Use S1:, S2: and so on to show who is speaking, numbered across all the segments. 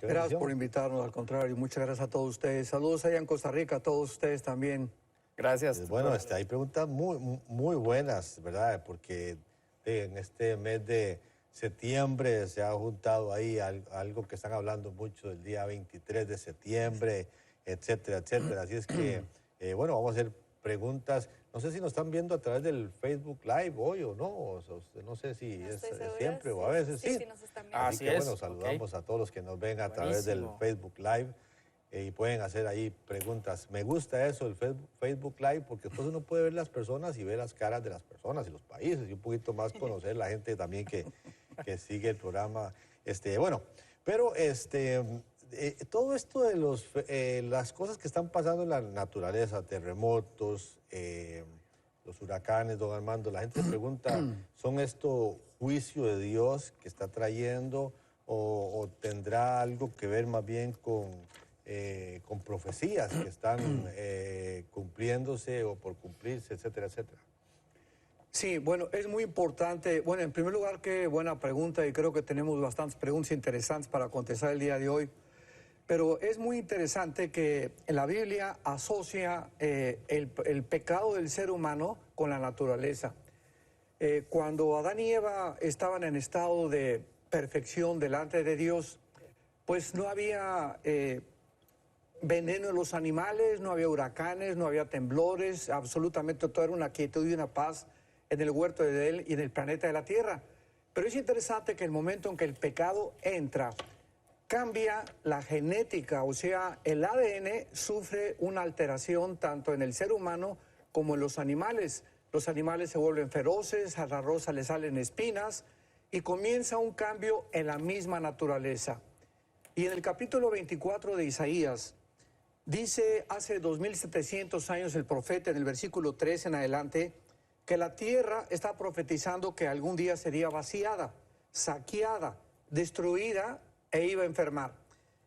S1: Qué
S2: Gracias
S1: bendición.
S2: por invitarnos, al contrario, muchas gracias a todos ustedes. Saludos allá en Costa Rica, a todos ustedes también.
S3: Gracias.
S1: Bueno, hay preguntas muy buenas, ¿verdad? Porque en este mes de septiembre se ha juntado ahí algo que están hablando mucho del día 23 de septiembre, etcétera, etcétera. Así es que, bueno, vamos a hacer preguntas. No sé si nos están viendo a través del Facebook Live hoy o no. No sé si
S4: No
S1: es
S4: estoy segura,
S1: siempre o a veces sí.
S4: Sí, nos están viendo.
S1: Así
S3: Así
S1: que,
S3: es,
S1: bueno, saludamos
S3: ok.
S1: a todos los que nos ven a través del
S3: Buenísimo.
S1: Facebook Live. Y pueden hacer ahí preguntas. Me gusta eso, el Facebook Live, porque después uno puede ver las personas y ver las caras de las personas y los países y un poquito más conocer la gente también que sigue el programa. Bueno, pero todo esto de las cosas que están pasando en la naturaleza, terremotos, los huracanes, don Armando, la gente se pregunta, ¿son esto juicio de Dios que está trayendo o tendrá algo que ver más bien con profecías que están cumpliéndose o por cumplirse, etcétera, etcétera?
S2: Sí, bueno, es muy importante. Bueno, en primer lugar, qué buena pregunta y creo que tenemos bastantes preguntas interesantes para contestar el día de hoy. Pero es muy interesante que la Biblia asocia el pecado del ser humano con la naturaleza. Cuando Adán y Eva estaban en estado de perfección delante de Dios, pues no había veneno en los animales, no había huracanes, no había temblores, absolutamente todo era una quietud y una paz en el huerto de Edén y en el planeta de la Tierra. Pero es interesante que el momento en que el pecado entra, cambia la genética, o sea, el ADN sufre una alteración tanto en el ser humano como en los animales. Los animales se vuelven feroces, a la rosa le salen espinas y comienza un cambio en la misma naturaleza. Y en el capítulo 24 de Isaías, dice hace 2700 años el profeta en el versículo 3 en adelante, que la tierra está profetizando que algún día sería vaciada, saqueada, destruida e iba a enfermar.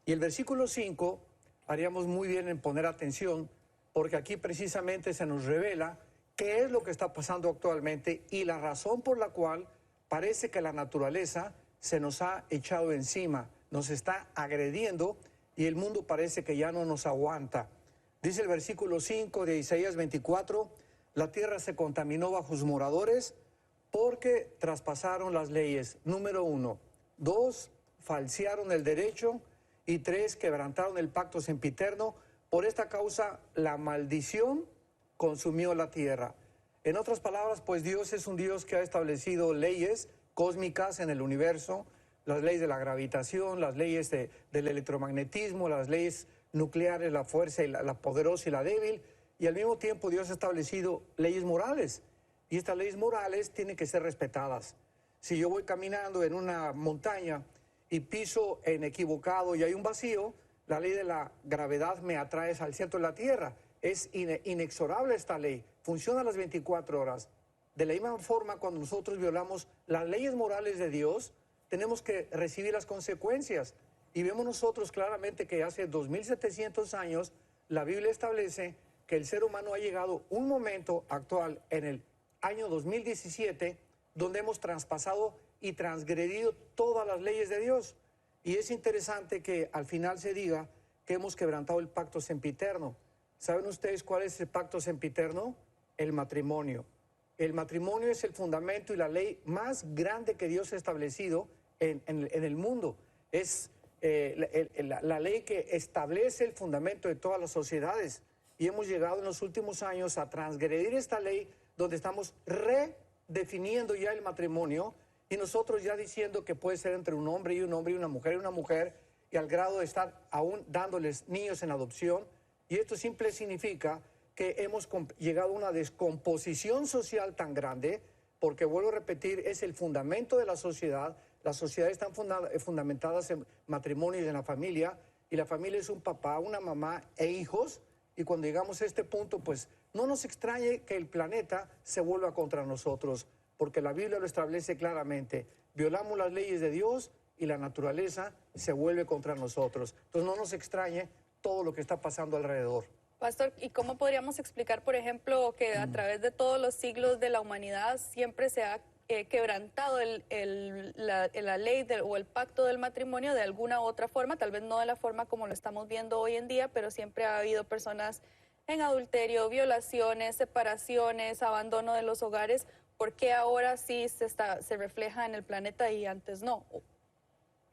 S2: Y el versículo 5, haríamos muy bien en poner atención, porque aquí precisamente se nos revela qué es lo que está pasando actualmente y la razón por la cual parece que la naturaleza se nos ha echado encima, nos está agrediendo y el mundo parece que ya no nos aguanta. Dice el versículo 5 de Isaías 24, la tierra se contaminó bajo sus moradores porque traspasaron las leyes. Número 1. 2, falsearon el derecho. Y 3, quebrantaron el pacto sempiterno. Por esta causa, la maldición consumió la tierra. En otras palabras, pues Dios es un Dios que ha establecido leyes cósmicas en el universo, las leyes de la gravitación, las leyes del electromagnetismo, las leyes nucleares, la fuerza, y la poderosa y la débil, y al mismo tiempo Dios ha establecido leyes morales, y estas leyes morales tienen que ser respetadas. Si yo voy caminando en una montaña y piso en equivocado y hay un vacío, la ley de la gravedad me atrae al centro de la tierra. Es inexorable esta ley, funciona a las 24 horas. De la misma forma, cuando nosotros violamos las leyes morales de Dios, tenemos que recibir las consecuencias. Y vemos nosotros claramente que hace 2700 años la Biblia establece que el ser humano ha llegado un momento actual en el año 2017 donde hemos traspasado y transgredido todas las leyes de Dios. Y es interesante que al final se diga que hemos quebrantado el pacto sempiterno. ¿Saben ustedes cuál es el pacto sempiterno? El matrimonio. El matrimonio es el fundamento y la ley más grande que Dios ha establecido en el mundo. Es la ley que establece el fundamento de todas las sociedades. Y hemos llegado en los últimos años a transgredir esta ley donde estamos redefiniendo ya el matrimonio y nosotros ya diciendo que puede ser entre un hombre y una mujer y una mujer, y al grado de estar aún dándoles niños en adopción. Y esto simple significa que hemos llegado a una descomposición social tan grande, porque vuelvo a repetir, es el fundamento de la sociedad. Las sociedades están fundamentadas en matrimonio y en la familia es un papá, una mamá e hijos. Y cuando llegamos a este punto, pues no nos extrañe que el planeta se vuelva contra nosotros, porque la Biblia lo establece claramente. Violamos las leyes de Dios y la naturaleza se vuelve contra nosotros. Entonces no nos extrañe todo lo que está pasando alrededor.
S4: Pastor, ¿y cómo podríamos explicar, por ejemplo, que a través de todos los siglos de la humanidad siempre se ha
S3: quebrantado la ley o el pacto del matrimonio de alguna u otra forma, tal vez no de la forma como lo estamos viendo hoy en día, pero siempre ha habido personas en adulterio, violaciones, separaciones, abandono de los hogares. ¿Por qué ahora sí se refleja en el planeta y antes no?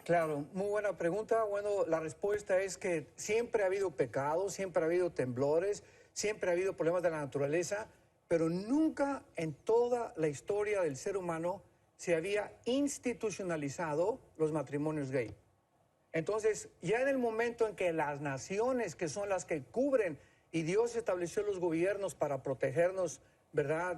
S2: Claro, muy buena pregunta. Bueno, la respuesta es que siempre ha habido pecado, siempre ha habido temblores, siempre ha habido problemas de la naturaleza, pero nunca en toda la historia del ser humano se había institucionalizado los matrimonios gay. Entonces, ya en el momento en que las naciones, que son las que cubren, y Dios estableció los gobiernos para protegernos, ¿verdad?,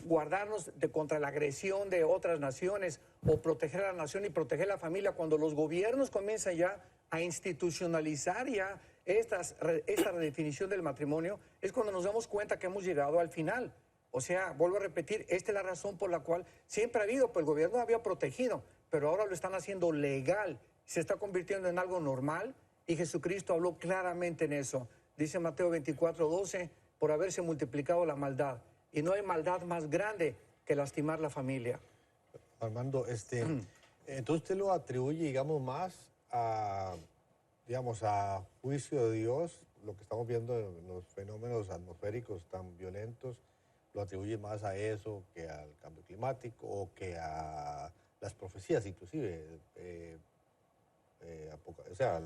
S2: guardarnos contra la agresión de otras naciones, o proteger a la nación y proteger a la familia, cuando los gobiernos comienzan ya a institucionalizar ya esta redefinición del matrimonio, es cuando nos damos cuenta que hemos llegado al final. O sea, vuelvo a repetir, esta es la razón por la cual siempre ha habido, pues el gobierno había protegido, pero ahora lo están haciendo legal, se está convirtiendo en algo normal, y Jesucristo habló claramente en eso. Dice Mateo 24:12, por haberse multiplicado la maldad, y no hay maldad más grande que lastimar la familia.
S1: Armando, entonces usted lo atribuye, digamos, más a, digamos, a juicio de Dios, lo que estamos viendo en los fenómenos atmosféricos tan violentos, lo atribuye más a eso que al cambio climático o que a las profecías, inclusive, o sea,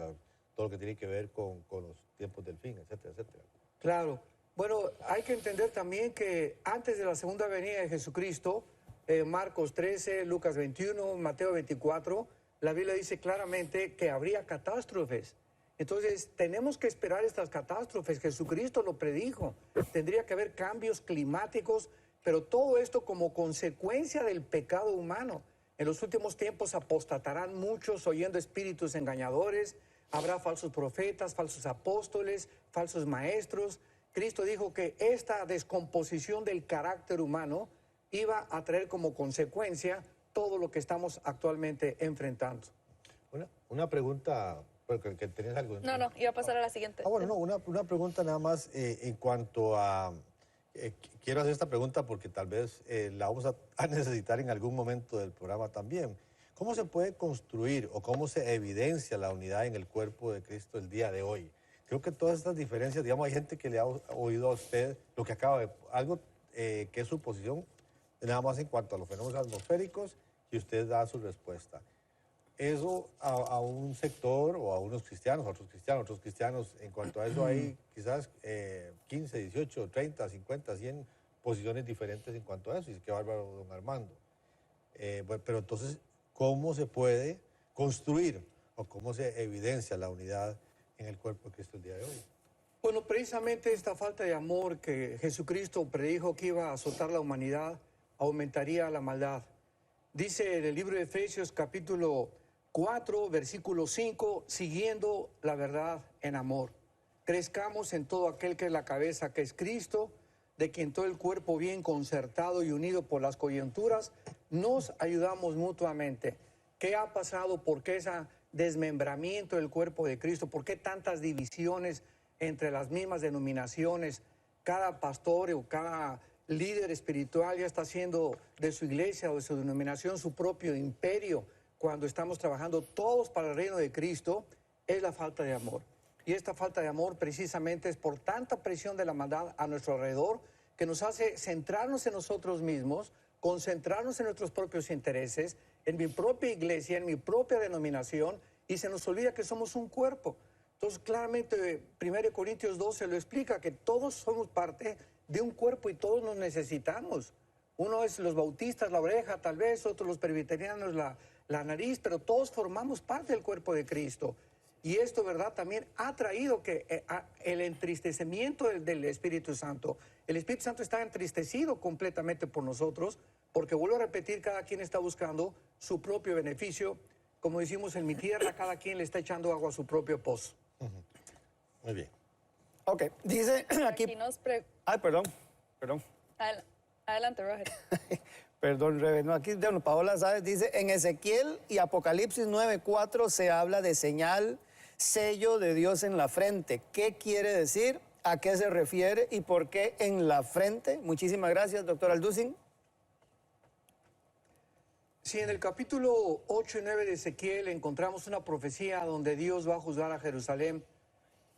S1: todo lo que tiene que ver con los tiempos del fin, etcétera, etcétera.
S2: Claro. Bueno, hay que entender también que antes de la segunda venida de Jesucristo, Marcos 13, Lucas 21, Mateo 24, la Biblia dice claramente que habría catástrofes. Entonces, tenemos que esperar estas catástrofes. Jesucristo lo predijo. Tendría que haber cambios climáticos, pero todo esto como consecuencia del pecado humano. En los últimos tiempos apostatarán muchos oyendo espíritus engañadores. Habrá falsos profetas, falsos apóstoles, falsos maestros. Cristo dijo que esta descomposición del carácter humano iba a traer como consecuencia todo lo que estamos actualmente enfrentando.
S1: Una pregunta, porque que tenías algo.
S3: No, iba a pasar a la siguiente.
S1: Bueno, no, una pregunta nada más en cuanto a... quiero hacer esta pregunta porque tal vez la vamos a necesitar en algún momento del programa también. ¿Cómo se puede construir o cómo se evidencia la unidad en el cuerpo de Cristo el día de hoy? Creo que todas estas diferencias, digamos, hay gente que le ha oído a usted lo que acaba de... algo que es su posición, nada más en cuanto a los fenómenos atmosféricos, y usted da su respuesta. Eso a un sector o a unos cristianos, a otros cristianos, en cuanto a eso hay quizás 15, 18, 30, 50, 100 posiciones diferentes en cuanto a eso, y qué bárbaro, don Armando. Bueno, pero entonces, ¿cómo se puede construir o cómo se evidencia la unidad en el cuerpo de Cristo el día de hoy?
S2: Bueno, precisamente esta falta de amor que Jesucristo predijo que iba a azotar la humanidad, aumentaría la maldad. Dice en el libro de Efesios capítulo 4, versículo 5, siguiendo la verdad en amor. Crezcamos en todo aquel que es la cabeza, que es Cristo, de quien todo el cuerpo bien concertado y unido por las coyunturas, nos ayudamos mutuamente. ¿Qué ha pasado? ¿Por qué ese desmembramiento del cuerpo de Cristo? ¿Por qué tantas divisiones entre las mismas denominaciones? Cada pastor o cada líder espiritual ya está haciendo de su iglesia o de su denominación su propio imperio, cuando estamos trabajando todos para el reino de Cristo. Es la falta de amor. Y esta falta de amor precisamente es por tanta presión de la maldad a nuestro alrededor, que nos hace centrarnos en nosotros mismos, concentrarnos en nuestros propios intereses, en mi propia iglesia, en mi propia denominación, y se nos olvida que somos un cuerpo. Entonces, claramente, 1 Corintios 12 lo explica, que todos somos parte de un cuerpo y todos nos necesitamos. Uno es los bautistas, la oreja, tal vez, otros los presbiterianos, la nariz, pero todos formamos parte del cuerpo de Cristo. Y esto, ¿verdad?, también ha traído que el entristecimiento del Espíritu Santo. El Espíritu Santo está entristecido completamente por nosotros, porque vuelvo a repetir, cada quien está buscando su propio beneficio. Como decimos en mi tierra, cada quien le está echando agua a su propio pozo.
S1: Muy bien.
S4: Ok, dice aquí... Ay, perdón.
S3: Adelante, Roger.
S4: Perdón, Rebe. No, aquí, bueno, Paola Sáez dice, en Ezequiel y Apocalipsis 9:4 se habla de señal, sello de Dios en la frente. ¿Qué quiere decir? ¿A qué se refiere? ¿Y por qué en la frente? Muchísimas gracias, doctor Alducin.
S2: Sí, en el capítulo 8 y 9 de Ezequiel encontramos una profecía donde Dios va a juzgar a Jerusalén,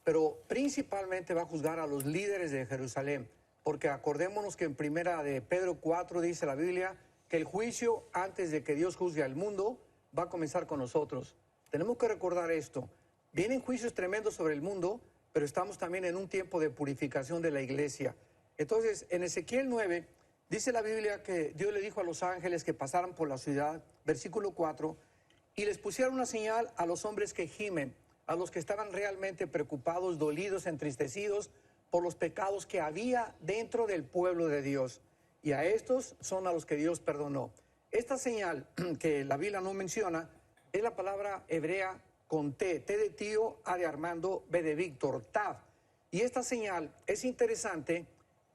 S2: pero principalmente va a juzgar a los líderes de Jerusalén, porque acordémonos que en primera de Pedro 4 dice la Biblia que el juicio antes de que Dios juzgue al mundo va a comenzar con nosotros. Tenemos que recordar esto. Vienen juicios tremendos sobre el mundo, pero estamos también en un tiempo de purificación de la iglesia. Entonces, en Ezequiel 9, dice la Biblia que Dios le dijo a los ángeles que pasaran por la ciudad, versículo 4, y les pusieron una señal a los hombres que gimen, a los que estaban realmente preocupados, dolidos, entristecidos por los pecados que había dentro del pueblo de Dios. Y a estos son a los que Dios perdonó. Esta señal que la Biblia no menciona es la palabra hebrea con T, T de tío, A de Armando, B de Víctor, Tav. Y esta señal es interesante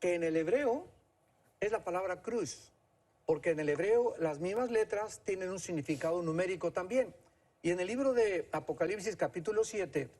S2: que en el hebreo es la palabra cruz, porque en el hebreo las mismas letras tienen un significado numérico también. Y en el libro de Apocalipsis capítulo 7,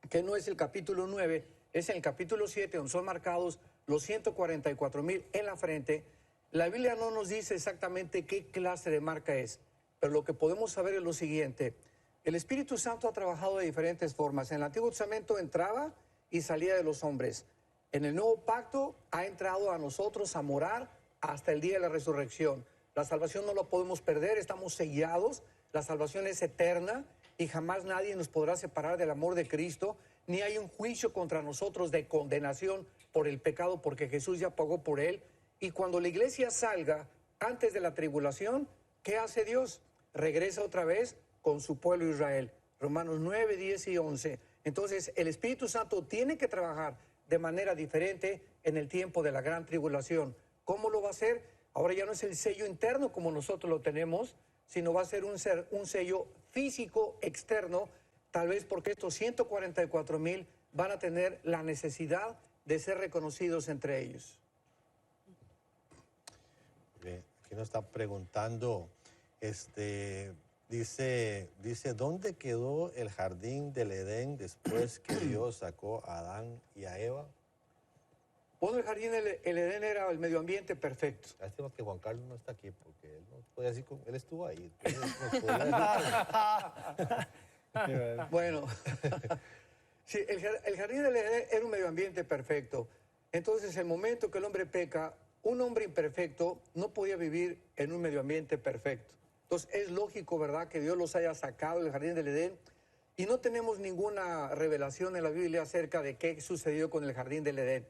S2: que no es el capítulo 9, es en el capítulo 7 donde son marcados los 144,000 en la frente, la Biblia no nos dice exactamente qué clase de marca es, pero lo que podemos saber es lo siguiente. El Espíritu Santo ha trabajado de diferentes formas. En el Antiguo Testamento entraba y salía de los hombres. En el Nuevo Pacto ha entrado a nosotros a morar hasta el día de la resurrección. La salvación no la podemos perder, estamos sellados, la salvación es eterna y jamás nadie nos podrá separar del amor de Cristo, ni hay un juicio contra nosotros de condenación por el pecado, porque Jesús ya pagó por él. Y cuando la iglesia salga antes de la tribulación, ¿qué hace Dios? Regresa otra vez con su pueblo Israel. Romanos 9, 10 y 11. Entonces, el Espíritu Santo tiene que trabajar de manera diferente en el tiempo de la gran tribulación. ¿Cómo lo va a hacer? Ahora ya no es el sello interno como nosotros lo tenemos, sino va a ser un sello físico externo, tal vez porque estos 144,000 van a tener la necesidad de ser reconocidos entre ellos.
S1: Bien, aquí nos está preguntando, dice, ¿dónde quedó el jardín del Edén después que Dios sacó a Adán y a Eva?
S2: Bueno, el jardín el Edén era el medio ambiente perfecto.
S1: Lástima que Juan Carlos no está aquí, porque él no puede decir, él estuvo ahí. Entonces nos podría decir.
S2: Bueno, sí, el jardín del Edén era un medio ambiente perfecto. Entonces, el momento que el hombre peca, un hombre imperfecto no podía vivir en un medio ambiente perfecto. Entonces, es lógico, ¿verdad?, que Dios los haya sacado del jardín del Edén y no tenemos ninguna revelación en la Biblia acerca de qué sucedió con el jardín del Edén.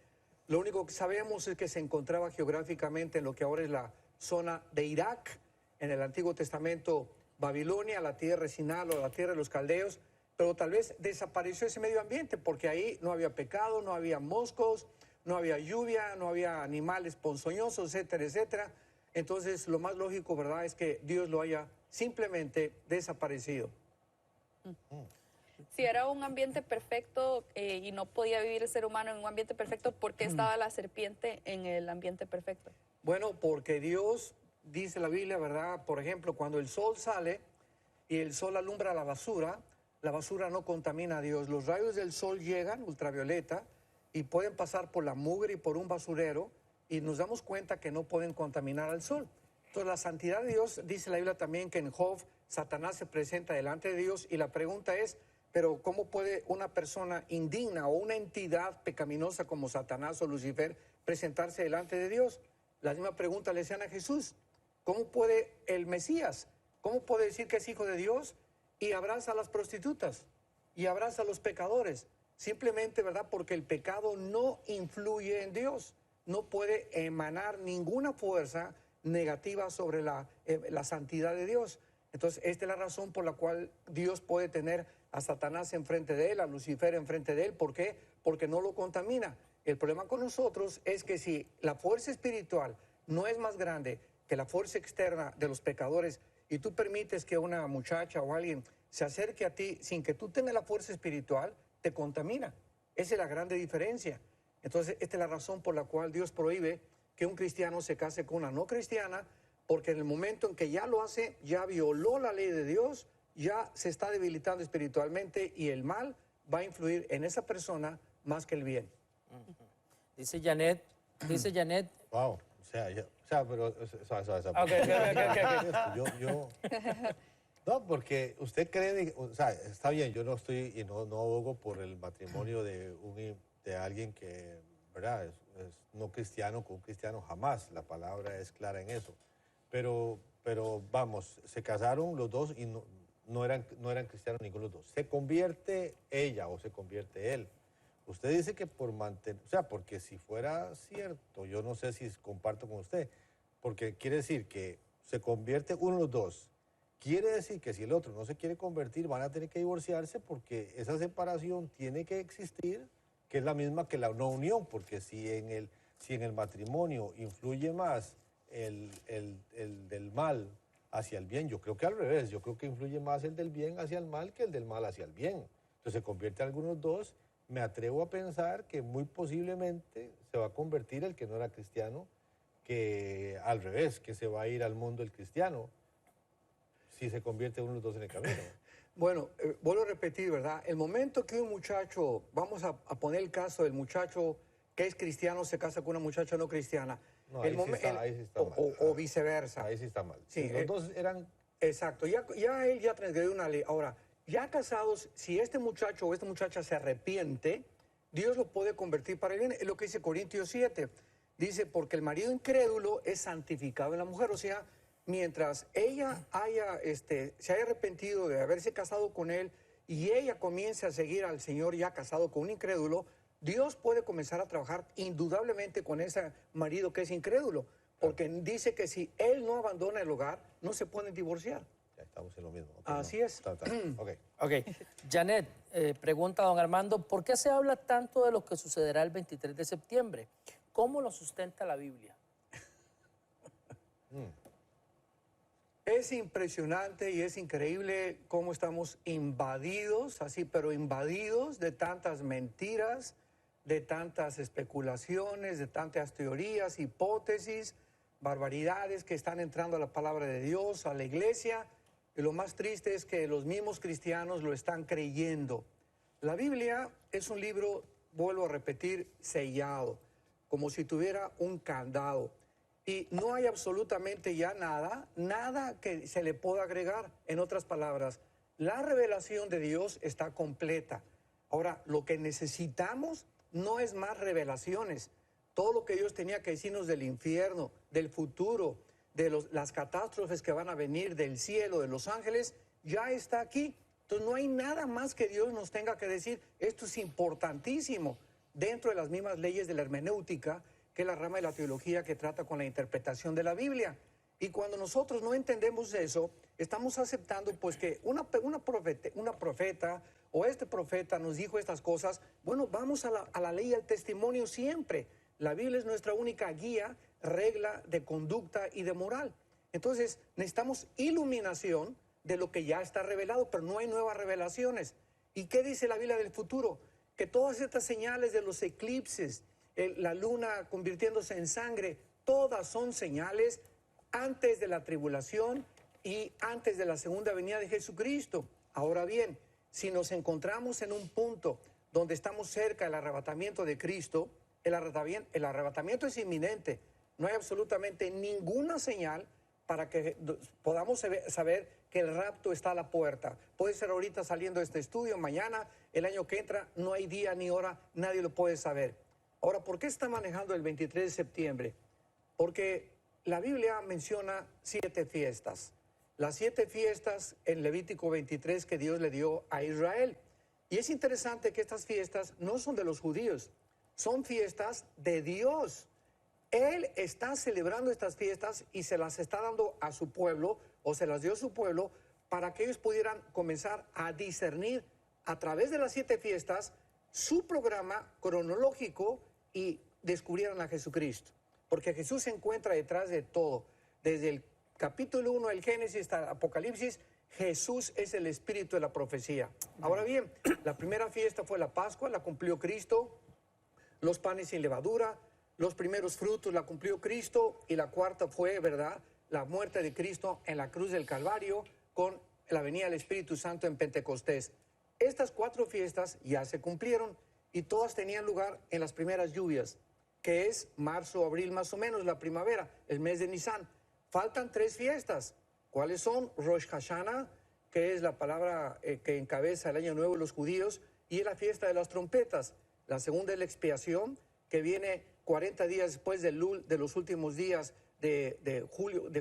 S2: Lo único que sabemos es que se encontraba geográficamente en lo que ahora es la zona de Irak, en el Antiguo Testamento, Babilonia, la tierra de Sinal o la tierra de los caldeos, pero tal vez desapareció ese medio ambiente porque ahí no había pecado, no había moscos, no había lluvia, no había animales ponzoñosos, etcétera, etcétera. Entonces, lo más lógico, ¿verdad?, es que Dios lo haya simplemente desaparecido.
S3: Si era un ambiente perfecto y no podía vivir el ser humano en un ambiente perfecto, ¿por qué estaba la serpiente en el ambiente perfecto?
S2: Bueno, porque Dios, dice la Biblia, ¿verdad? Por ejemplo, cuando el sol sale y el sol alumbra la basura no contamina a Dios. Los rayos del sol llegan, ultravioleta, y pueden pasar por la mugre y por un basurero, y nos damos cuenta que no pueden contaminar al sol. Entonces, la santidad de Dios, dice la Biblia también que en Job, Satanás se presenta delante de Dios, y la pregunta es, pero ¿cómo puede una persona indigna o una entidad pecaminosa como Satanás o Lucifer presentarse delante de Dios? La misma pregunta le hacían a Jesús. ¿Cómo puede el Mesías? ¿Cómo puede decir que es hijo de Dios y abraza a las prostitutas y abraza a los pecadores? Simplemente, ¿verdad?, porque el pecado no influye en Dios. No puede emanar ninguna fuerza negativa sobre la santidad de Dios. Entonces, esta es la razón por la cual Dios puede tener a Satanás enfrente de él, a Lucifer enfrente de él. ¿Por qué? Porque no lo contamina. El problema con nosotros es que si la fuerza espiritual no es más grande que la fuerza externa de los pecadores y tú permites que una muchacha o alguien se acerque a ti sin que tú tengas la fuerza espiritual, te contamina. Esa es la grande diferencia. Entonces, esta es la razón por la cual Dios prohíbe que un cristiano se case con una no cristiana, porque en el momento en que ya lo hace, ya violó la ley de Dios, ya se está debilitando espiritualmente y el mal va a influir en esa persona más que el bien.
S5: Dice Janet,
S1: Wow, o sea, O sea, pero...
S4: Ok.
S1: No, porque usted cree, o sea, está bien, yo no estoy y no abogo por el matrimonio de alguien que, ¿verdad? Es no cristiano con un cristiano, jamás. La palabra es clara en eso. Pero vamos, se casaron los dos y no eran cristianos ninguno de los dos. Se convierte ella o se convierte él. Usted dice que por mantener, o sea, porque si fuera cierto, yo no sé si comparto con usted, porque quiere decir que se convierte uno de los dos. Quiere decir que si el otro no se quiere convertir, van a tener que divorciarse porque esa separación tiene que existir, que es la misma que la no unión, porque si en el matrimonio influye más el del mal hacia el bien, yo creo que al revés, yo creo que influye más el del bien hacia el mal que el del mal hacia el bien. Entonces se convierte algunos dos, me atrevo a pensar que muy posiblemente se va a convertir el que no era cristiano, que al revés, que se va a ir al mundo el cristiano, si se convierte uno de los dos en el camino.
S2: Bueno, vuelvo a repetir, ¿verdad? El momento que un muchacho, vamos a poner el caso del muchacho que es cristiano se casa con una muchacha no cristiana.
S1: No, ahí sí está mal.
S2: O viceversa.
S1: Ahí sí está mal.
S2: Sí,
S1: los dos eran...
S2: Exacto, ya él ya transgredió una ley. Ahora, ya casados, si este muchacho o esta muchacha se arrepiente, Dios lo puede convertir para el bien. Es lo que dice Corintios 7. Dice, porque el marido incrédulo es santificado en la mujer. O sea, mientras ella se haya arrepentido de haberse casado con él y ella comience a seguir al Señor ya casado con un incrédulo, Dios puede comenzar a trabajar indudablemente con ese marido que es incrédulo, porque dice que si él no abandona el hogar, no se pueden divorciar.
S1: Ya estamos en lo mismo.
S2: Así es.
S4: Ok. Janet, pregunta a don Armando, ¿por qué se habla tanto de lo que sucederá el 23 de septiembre? ¿Cómo lo sustenta la Biblia?
S2: Es impresionante y es increíble cómo estamos invadidos, así, pero invadidos de tantas mentiras, de tantas especulaciones, de tantas teorías, hipótesis, barbaridades que están entrando a la palabra de Dios, a la iglesia. Y lo más triste es que los mismos cristianos lo están creyendo. La Biblia es un libro, vuelvo a repetir, sellado, como si tuviera un candado. Y no hay absolutamente ya nada que se le pueda agregar. En otras palabras, la revelación de Dios está completa. Ahora, lo que necesitamos no es más revelaciones. Todo lo que Dios tenía que decirnos del infierno, del futuro, de las catástrofes que van a venir, del cielo, de los ángeles, ya está aquí. Entonces no hay nada más que Dios nos tenga que decir. Esto es importantísimo dentro de las mismas leyes de la hermenéutica, que es la rama de la teología que trata con la interpretación de la Biblia. Y cuando nosotros no entendemos eso, estamos aceptando pues que una profeta o este profeta nos dijo estas cosas. Bueno, vamos a la ley y al testimonio siempre. La Biblia es nuestra única guía, regla de conducta y de moral. Entonces necesitamos iluminación de lo que ya está revelado, pero no hay nuevas revelaciones. ¿Y qué dice la Biblia del futuro? Que todas estas señales de los eclipses, la luna convirtiéndose en sangre, todas son señales antes de la tribulación y antes de la segunda venida de Jesucristo. Ahora bien, si nos encontramos en un punto donde estamos cerca del arrebatamiento de Cristo, el arrebatamiento es inminente. No hay absolutamente ninguna señal para que podamos saber que el rapto está a la puerta. Puede ser ahorita saliendo de este estudio, mañana, el año que entra, no hay día ni hora, nadie lo puede saber. Ahora, ¿por qué está manejando el 23 de septiembre? Porque la Biblia menciona 7 fiestas. Las 7 fiestas en Levítico 23 que Dios le dio a Israel. Y es interesante que estas fiestas no son de los judíos, son fiestas de Dios. Él está celebrando estas fiestas y se las está dando a su pueblo, o se las dio a su pueblo, para que ellos pudieran comenzar a discernir a través de las 7 fiestas su programa cronológico y descubrieran a Jesucristo. Porque Jesús se encuentra detrás de todo. Desde el capítulo 1 del Génesis hasta el Apocalipsis, Jesús es el espíritu de la profecía. Ahora bien, la primera fiesta fue la Pascua, la cumplió Cristo. Los panes sin levadura, los primeros frutos la cumplió Cristo. Y la cuarta fue, ¿verdad?, la muerte de Cristo en la cruz del Calvario con la venida del Espíritu Santo en Pentecostés. Estas 4 fiestas ya se cumplieron y todas tenían lugar en las primeras lluvias. que es marzo, abril más o menos, la primavera, el mes de Nisan. Faltan 3 fiestas. ¿Cuáles son? Rosh Hashanah, que es la palabra que encabeza el año nuevo de los judíos, y es la fiesta de las trompetas. La segunda es la expiación, que viene 40 días después de los últimos días de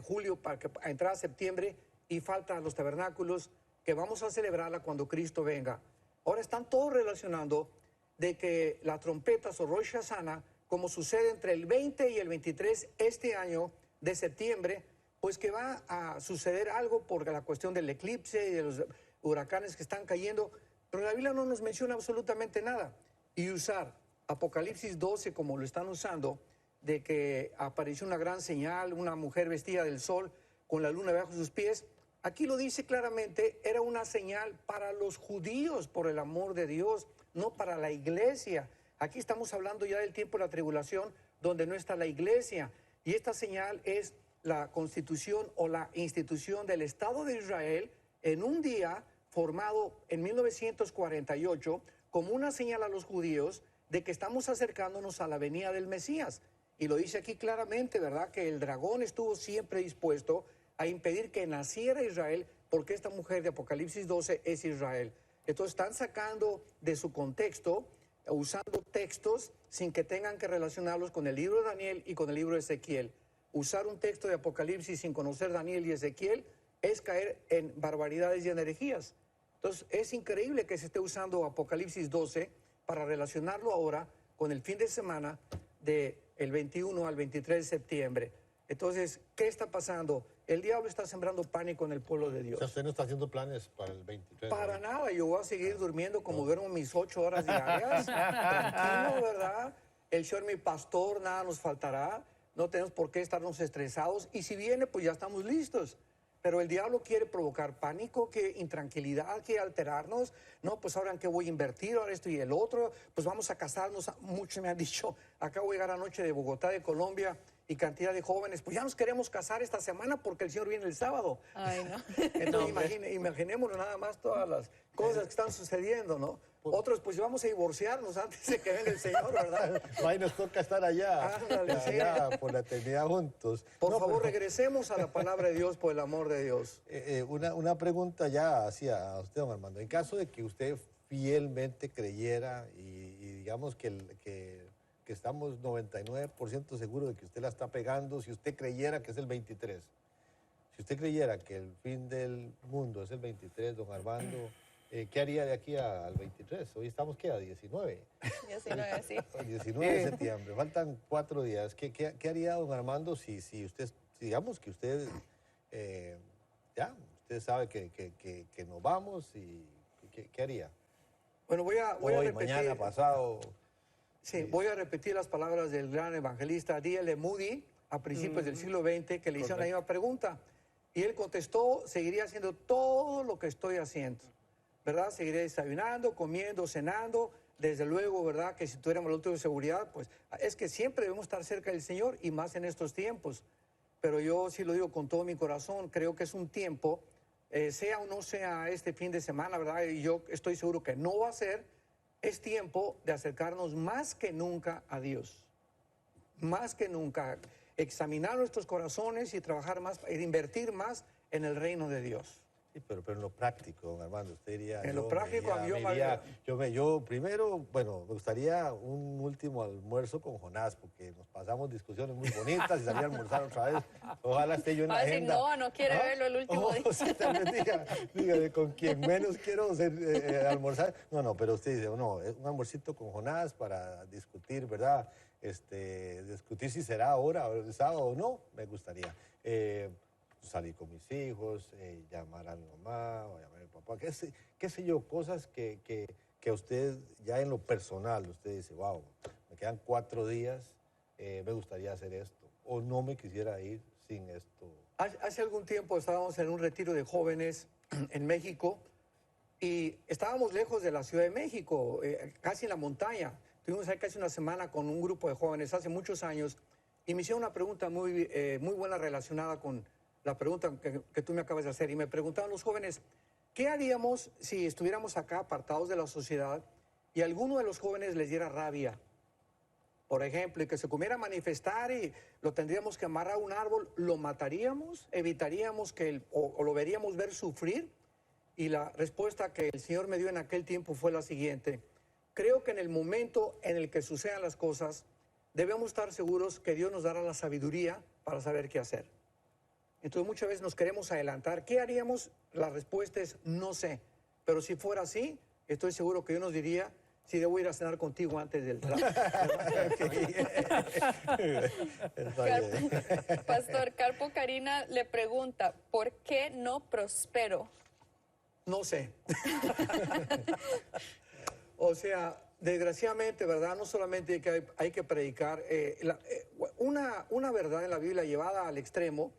S2: julio para entrar a septiembre, y faltan los tabernáculos, que vamos a celebrarla cuando Cristo venga. Ahora están todos relacionando de que las trompetas o Rosh Hashanah, como sucede entre el 20 y el 23 este año de septiembre, pues que va a suceder algo por la cuestión del eclipse y de los huracanes que están cayendo, pero la Biblia no nos menciona absolutamente nada. Y usar Apocalipsis 12 como lo están usando, de que apareció una gran señal, una mujer vestida del sol con la luna bajo sus pies, aquí lo dice claramente, era una señal para los judíos, por el amor de Dios, no para la iglesia. Aquí estamos hablando ya del tiempo de la tribulación, donde no está la iglesia. Y esta señal es la constitución o la institución del Estado de Israel en un día formado en 1948 como una señal a los judíos de que estamos acercándonos a la venida del Mesías. Y lo dice aquí claramente, ¿verdad? Que el dragón estuvo siempre dispuesto a impedir que naciera Israel, porque esta mujer de Apocalipsis 12 es Israel. Entonces están sacando de su contexto, usando textos sin que tengan que relacionarlos con el libro de Daniel y con el libro de Ezequiel. Usar un texto de Apocalipsis sin conocer Daniel y Ezequiel es caer en barbaridades y en herejías. Entonces es increíble que se esté usando Apocalipsis 12 para relacionarlo ahora con el fin de semana del 21 al 23 de septiembre. Entonces, ¿qué está pasando? El diablo está sembrando pánico en el pueblo de Dios.
S1: O sea, usted no está haciendo planes para el 23.
S2: Para nada, yo voy a seguir durmiendo como duermo mis 8 horas diarias. Tranquilo, ¿verdad? El Señor, mi pastor, nada nos faltará. No tenemos por qué estarnos estresados. Y si viene, pues ya estamos listos. Pero el diablo quiere provocar pánico, que intranquilidad, quiere alterarnos. No, pues ahora en qué voy a invertir, ahora esto y el otro. Pues vamos a casarnos. Muchos me han dicho, acabo de llegar anoche de Bogotá, de Colombia, y cantidad de jóvenes, pues ya nos queremos casar esta semana porque el Señor viene el sábado.
S3: Ay, no.
S2: Entonces imaginémonos nada más todas las cosas que están sucediendo, ¿no? Otros, pues vamos a divorciarnos antes de que venga el Señor, ¿verdad?
S1: Ahí nos toca estar allá,
S2: Ándale, sí.
S1: allá por la eternidad juntos.
S2: Por favor, regresemos a la palabra de Dios, por el amor de Dios.
S1: Una pregunta ya hacia usted, don Armando. En caso de que usted fielmente creyera y digamos que estamos 99% seguros de que usted la está pegando, si usted creyera que es el 23, si usted creyera que el fin del mundo es el 23, don Armando, ¿qué haría de aquí al 23? Hoy estamos, ¿qué? A 19.
S3: 19, sí.
S1: 19 de septiembre, faltan 4 días. ¿Qué haría don Armando si usted, digamos que usted, usted sabe que nos vamos y ¿qué haría?
S2: Bueno, voy a
S1: Hoy,
S2: repetir.
S1: mañana, pasado.
S2: Sí, voy a repetir las palabras del gran evangelista D.L. Moody a principios del siglo XX, que le hicieron la misma pregunta. Y él contestó, seguiría haciendo todo lo que estoy haciendo, ¿verdad? Seguiré desayunando, comiendo, cenando. Desde luego, ¿verdad? Que si tuviéramos el último de seguridad, pues es que siempre debemos estar cerca del Señor y más en estos tiempos. Pero yo sí lo digo con todo mi corazón, creo que es un tiempo, sea o no sea este fin de semana, ¿verdad? Y yo estoy seguro que no va a ser. Es tiempo de acercarnos más que nunca a Dios. Más que nunca. Examinar nuestros corazones y trabajar más, e invertir más en el reino de Dios.
S1: Sí, pero en lo práctico, don Armando, usted diría...
S2: En lo práctico,
S1: yo primero, bueno, me gustaría un último almuerzo con Jonás, porque nos pasamos discusiones muy bonitas y salí a almorzar otra vez. Ojalá esté yo en la agenda.
S3: No quiere verlo el último día.
S1: O sea, tal vez diga, con quien menos quiero almorzar. No, pero usted dice, no, es un almuercito con Jonás para discutir, ¿verdad? Discutir si será ahora, el sábado o no, me gustaría. Salir con mis hijos, llamar a mi mamá o llamar a mi papá, qué sé yo, cosas que a usted ya en lo personal, usted dice, wow, me quedan 4 días, me gustaría hacer esto, o no me quisiera ir sin esto.
S2: Hace algún tiempo estábamos en un retiro de jóvenes en México y estábamos lejos de la Ciudad de México, casi en la montaña. Estuvimos ahí casi una semana con un grupo de jóvenes hace muchos años y me hicieron una pregunta muy buena relacionada con la pregunta que tú me acabas de hacer. Y me preguntaban los jóvenes, ¿qué haríamos si estuviéramos acá apartados de la sociedad y a alguno de los jóvenes les diera rabia? por ejemplo, y que se comiera a manifestar y lo tendríamos que amarrar a un árbol, ¿lo mataríamos? ¿Evitaríamos que o lo veríamos ver sufrir? Y la respuesta que el Señor me dio en aquel tiempo fue la siguiente: creo que en el momento en el que sucedan las cosas, debemos estar seguros que Dios nos dará la sabiduría para saber qué hacer. Entonces muchas veces nos queremos adelantar. ¿Qué haríamos? La respuesta es no sé. Pero si fuera así, estoy seguro que Dios nos diría si debo ir a cenar contigo antes del trabajo.
S3: Pastor Carpo Karina le pregunta, ¿por qué no prospero?
S2: No sé. O sea, desgraciadamente, ¿verdad? No solamente hay que predicar. Una verdad en la Biblia llevada al extremo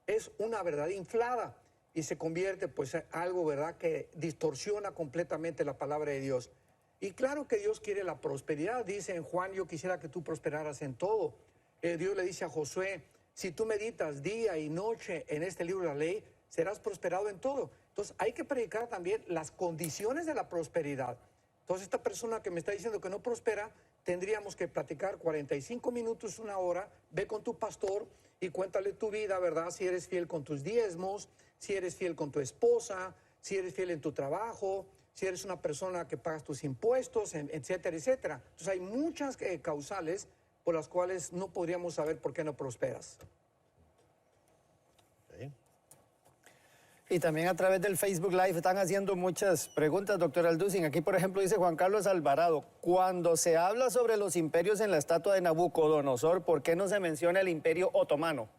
S2: es una verdad inflada y se convierte pues en algo, ¿verdad?, que distorsiona completamente la palabra de Dios. Y claro que Dios quiere la prosperidad. Dice en Juan, yo quisiera que tú prosperaras en todo. Dios le dice a Josué, si tú meditas día y noche en este libro de la ley, serás prosperado en todo. Entonces hay que predicar también las condiciones de la prosperidad. Entonces esta persona que me está diciendo que no prospera, tendríamos que platicar 45 minutos, una hora, ve con tu pastor y cuéntale tu vida, ¿verdad? Si eres fiel con tus diezmos, si eres fiel con tu esposa, si eres fiel en tu trabajo, si eres una persona que pagas tus impuestos, etcétera, etcétera. Entonces hay muchas causales por las cuales no podríamos saber por qué no prosperas.
S1: Sí.
S4: Y también a través del Facebook Live están haciendo muchas preguntas, doctor Alducin. Aquí, por ejemplo, dice Juan Carlos Alvarado, cuando se habla sobre los imperios en la estatua de Nabucodonosor, ¿por qué no se menciona el imperio otomano?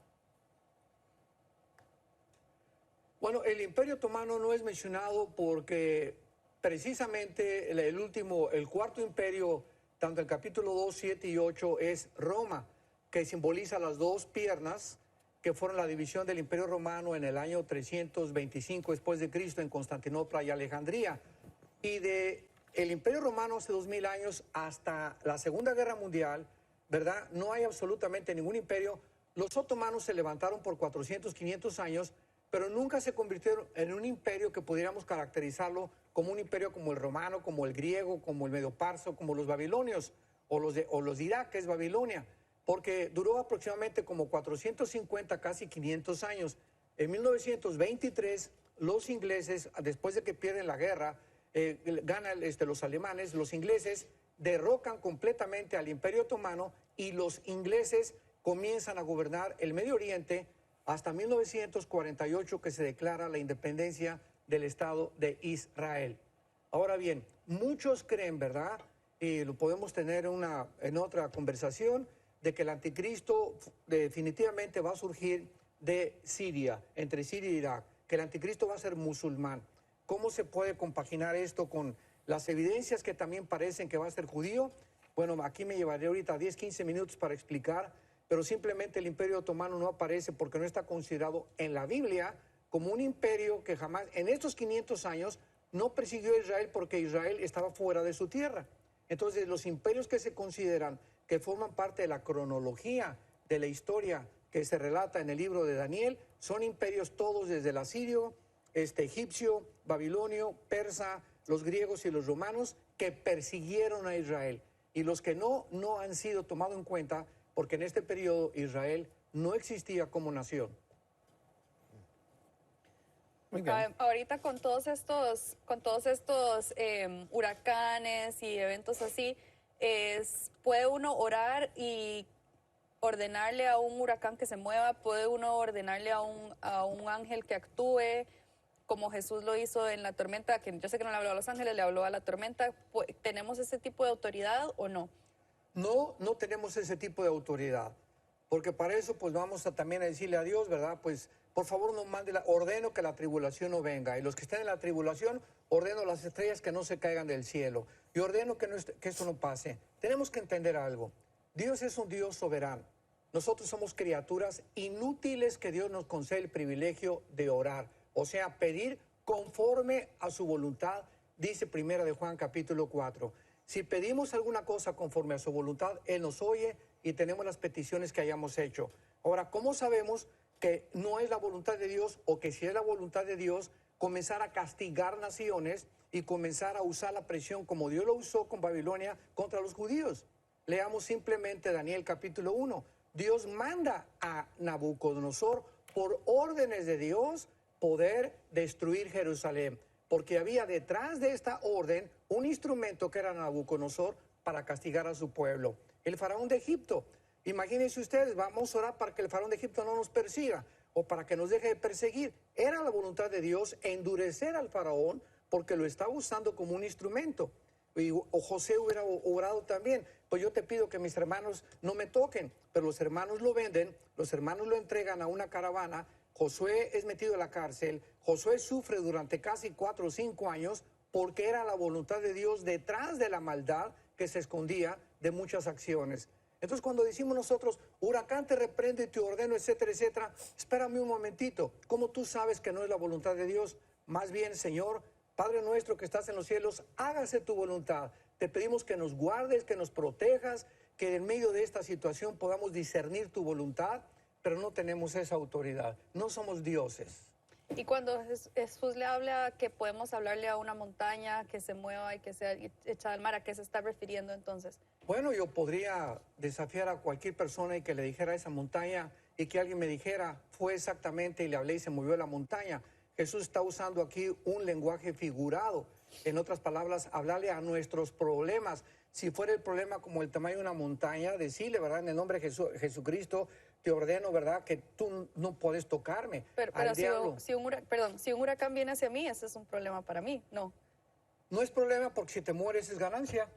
S2: Bueno, el imperio otomano no es mencionado porque precisamente el cuarto imperio, tanto el capítulo 2, 7 y 8, es Roma, que simboliza las dos piernas que fueron la división del Imperio Romano en el año 325 después de Cristo en Constantinopla y Alejandría. Y de el Imperio Romano hace 2000 años hasta la Segunda Guerra Mundial, ¿verdad? No hay absolutamente ningún imperio. Los otomanos se levantaron por 400, 500 años, pero nunca se convirtieron en un imperio que pudiéramos caracterizarlo como un imperio como el romano, como el griego, como el medo-parso, como los babilonios o los de Irak, que es Babilonia, porque duró aproximadamente como 450, casi 500 años. En 1923, los ingleses, después de que pierden la guerra, ganan los alemanes, los ingleses derrocan completamente al Imperio Otomano y los ingleses comienzan a gobernar el Medio Oriente hasta 1948, que se declara la independencia del Estado de Israel. Ahora bien, muchos creen, ¿verdad?, y lo podemos tener en otra conversación, de que el anticristo definitivamente va a surgir de Siria, entre Siria e Irak, que el anticristo va a ser musulmán. ¿Cómo se puede compaginar esto con las evidencias que también parecen que va a ser judío? Bueno, aquí me llevaré ahorita 10, 15 minutos para explicar, pero simplemente el Imperio Otomano no aparece porque no está considerado en la Biblia como un imperio que jamás, en estos 500 años, no persiguió a Israel porque Israel estaba fuera de su tierra. Entonces, los imperios que se consideran que forman parte de la cronología de la historia que se relata en el libro de Daniel, son imperios todos desde el asirio, egipcio, babilonio, persa, los griegos y los romanos, que persiguieron a Israel. Y los que no han sido tomados en cuenta, porque en este periodo Israel no existía como nación.
S3: Ahorita con todos estos huracanes y eventos así, puede uno orar y ordenarle a un huracán que se mueva, puede uno ordenarle a un ángel que actúe, como Jesús lo hizo en la tormenta, que yo sé que no le habló a los ángeles, le habló a la tormenta. ¿Tenemos ese tipo de autoridad o no?
S2: No tenemos ese tipo de autoridad, porque para eso pues vamos también a decirle a Dios, ¿verdad? Pues por favor no mande, ordeno que la tribulación no venga, y los que estén en la tribulación, ordeno las estrellas que no se caigan del cielo, y ordeno que esto no pase. Tenemos que entender algo, Dios es un Dios soberano, nosotros somos criaturas inútiles que Dios nos concede el privilegio de orar, o sea, pedir conforme a su voluntad, dice Primera de Juan capítulo 4. Si pedimos alguna cosa conforme a su voluntad, Él nos oye y tenemos las peticiones que hayamos hecho. Ahora, ¿cómo sabemos que no es la voluntad de Dios, o que si es la voluntad de Dios, comenzar a castigar naciones y comenzar a usar la presión como Dios lo usó con Babilonia contra los judíos? Leamos simplemente Daniel capítulo 1. Dios manda a Nabucodonosor por órdenes de Dios poder destruir Jerusalén, porque había detrás de esta orden un instrumento que era Nabucodonosor para castigar a su pueblo. El faraón de Egipto. Imagínense ustedes, vamos a orar para que el faraón de Egipto no nos persiga o para que nos deje de perseguir. Era la voluntad de Dios endurecer al faraón porque lo estaba usando como un instrumento. O José hubiera orado también, pues yo te pido que mis hermanos no me toquen, pero los hermanos lo venden, los hermanos lo entregan a una caravana, Josué es metido en la cárcel, Josué sufre durante casi 4 o 5 años porque era la voluntad de Dios detrás de la maldad que se escondía de muchas acciones. Entonces cuando decimos nosotros, huracán te reprendo y te ordeno, etcétera, etcétera, espérame un momentito, ¿cómo tú sabes que no es la voluntad de Dios? Más bien, Señor, Padre nuestro que estás en los cielos, hágase tu voluntad. Te pedimos que nos guardes, que nos protejas, que en medio de esta situación podamos discernir tu voluntad, pero no tenemos esa autoridad, no somos dioses.
S3: Y cuando Jesús le habla que podemos hablarle a una montaña que se mueva y que sea echada al mar, ¿a qué se está refiriendo entonces?
S2: Bueno, yo podría desafiar a cualquier persona y que le dijera a esa montaña y que alguien me dijera, fue exactamente y le hablé y se movió la montaña. Jesús está usando aquí un lenguaje figurado. En otras palabras, hablarle a nuestros problemas. Si fuera el problema como el tamaño de una montaña, decirle, ¿verdad? En el nombre de Jesucristo, te ordeno, ¿verdad? Que tú no puedes tocarme.
S3: Pero si un huracán viene hacia mí, ese es un problema para mí, ¿no?
S2: No es problema porque si te mueres es ganancia.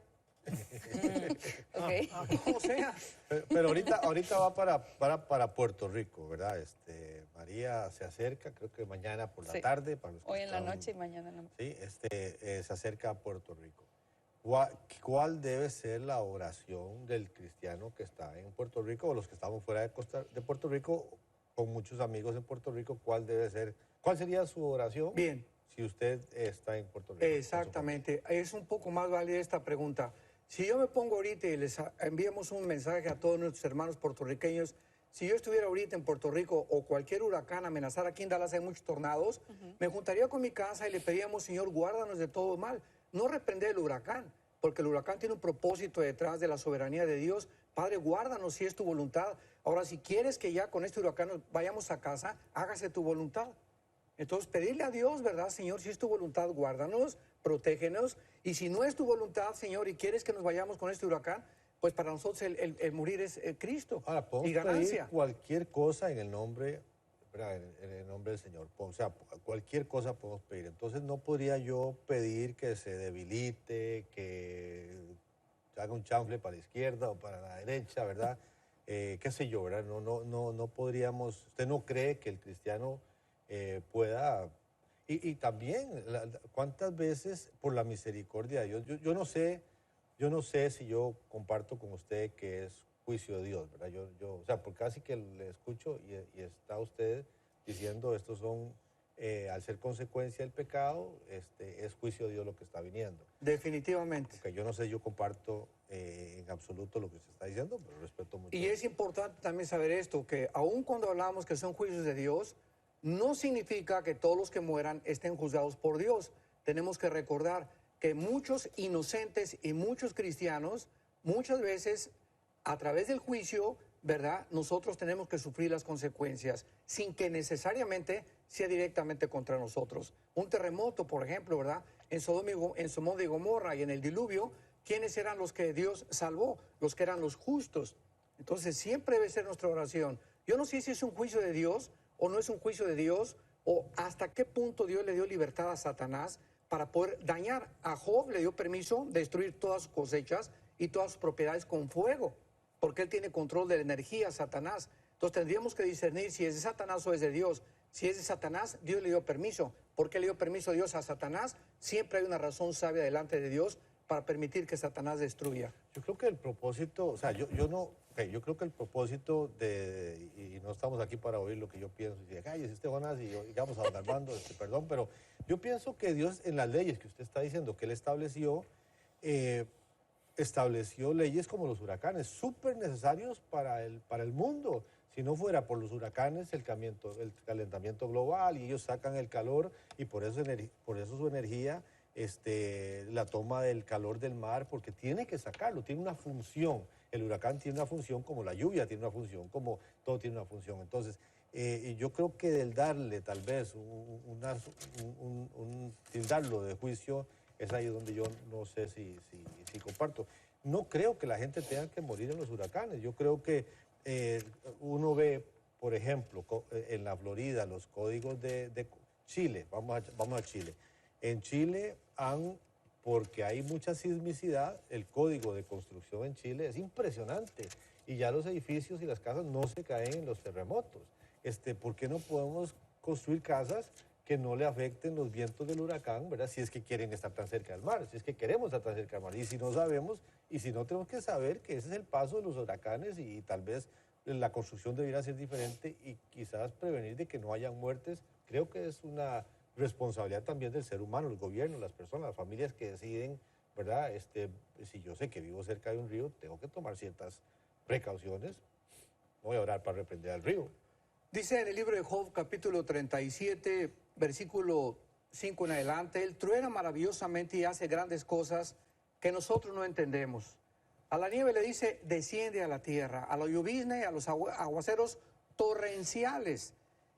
S3: Okay.
S2: O sea.
S1: Pero ahorita va para Puerto Rico, ¿verdad? María se acerca, creo que mañana por la tarde. Para los que
S3: hoy en la
S1: están,
S3: noche y mañana en la noche.
S1: Sí, se acerca a Puerto Rico. ¿Cuál debe ser la oración del cristiano que está en Puerto Rico o los que estamos fuera de Puerto Rico, con muchos amigos en Puerto Rico? ¿Cuál sería su oración?
S2: Bien.
S1: Si usted está en Puerto Rico.
S2: Exactamente. Es un poco más válida esta pregunta. Si yo me pongo ahorita y les enviamos un mensaje a todos nuestros hermanos puertorriqueños, si yo estuviera ahorita en Puerto Rico o cualquier huracán amenazara, aquí en Dallas hay muchos tornados, me juntaría con mi casa y le pedíamos, Señor, guárdanos de todo mal. No reprender el huracán, porque el huracán tiene un propósito detrás de la soberanía de Dios. Padre, guárdanos si es tu voluntad. Ahora, si quieres que ya con este huracán vayamos a casa, hágase tu voluntad. Entonces, pedirle a Dios, ¿verdad, Señor? Si es tu voluntad, guárdanos, protégenos. Y si no es tu voluntad, Señor, y quieres que nos vayamos con este huracán, pues para nosotros el morir es Cristo.
S1: Ahora, podemos
S2: y ganancia.
S1: pedir cualquier cosa en el nombre, ¿verdad? En el nombre del Señor. O sea, cualquier cosa podemos pedir. Entonces, no podría yo pedir que se debilite, que haga un chanfle para la izquierda o para la derecha, ¿verdad? Qué sé yo, ¿verdad? No podríamos. ¿Usted no cree que el cristiano pueda? Y también, ¿cuántas veces por la misericordia de Dios? Yo no sé si yo comparto con usted que es juicio de Dios, ¿verdad? O sea, porque casi que le escucho y está usted diciendo, estos son, al ser consecuencia del pecado, es juicio de Dios lo que está viniendo.
S2: Definitivamente.
S1: Porque yo no sé, yo comparto en absoluto lo que usted está diciendo, pero respeto mucho.
S2: Y es importante también saber esto, que aun cuando hablamos que son juicios de Dios, no significa que todos los que mueran estén juzgados por Dios. Tenemos que recordar que muchos inocentes y muchos cristianos, muchas veces, a través del juicio, ¿verdad? Nosotros tenemos que sufrir las consecuencias, sin que necesariamente sea directamente contra nosotros. Un terremoto, por ejemplo, ¿verdad? En Sodoma y Gomorra y en el diluvio, ¿quiénes eran los que Dios salvó? Los que eran los justos. Entonces, siempre debe ser nuestra oración. Yo no sé si es un juicio de Dios o no es un juicio de Dios, o hasta qué punto Dios le dio libertad a Satanás para poder dañar. A Job le dio permiso de destruir todas sus cosechas y todas sus propiedades con fuego, porque él tiene control de la energía, Satanás. Entonces tendríamos que discernir si es de Satanás o es de Dios. Si es de Satanás, Dios le dio permiso. ¿Por qué le dio permiso a Dios a Satanás? Siempre hay una razón sabia delante de Dios para permitir que Satanás destruya.
S1: Yo creo que el propósito, o sea, yo creo que el propósito y no estamos aquí para oír lo que yo pienso, y decir, ay, es Jonás, y digamos a don Armando, perdón, pero yo pienso que Dios en las leyes que usted está diciendo que Él estableció leyes como los huracanes, súper necesarios para el mundo. Si no fuera por los huracanes, el calentamiento global, y ellos sacan el calor, y por eso su energía la toma del calor del mar, porque tiene que sacarlo, tiene una función. El huracán tiene una función como la lluvia tiene una función, como todo tiene una función. Entonces, yo creo que del darle tal vez tildarlo de juicio, es ahí donde yo no sé si comparto. No creo que la gente tenga que morir en los huracanes. Yo creo que uno ve, por ejemplo, en la Florida, los códigos de Chile. Vamos a Chile. En Chile, porque hay mucha sismicidad, el código de construcción en Chile es impresionante. Y ya los edificios y las casas no se caen en los terremotos. ¿Por qué no podemos construir casas que no le afecten los vientos del huracán, ¿verdad? Si es que quieren estar tan cerca del mar, si es que queremos estar tan cerca del mar. Y si no sabemos, y si no, tenemos que saber que ese es el paso de los huracanes y tal vez la construcción debiera ser diferente y quizás prevenir de que no haya muertes. Creo que es una responsabilidad también del ser humano, el gobierno, las personas, las familias que deciden, ¿verdad? Si yo sé que vivo cerca de un río, tengo que tomar ciertas precauciones. No voy a orar para reprender al río.
S2: Dice en el libro de Job, capítulo 37, versículo 5 en adelante, Él truena maravillosamente y hace grandes cosas que nosotros no entendemos. A la nieve le dice, desciende a la tierra, a la llovizna y a los aguaceros torrenciales,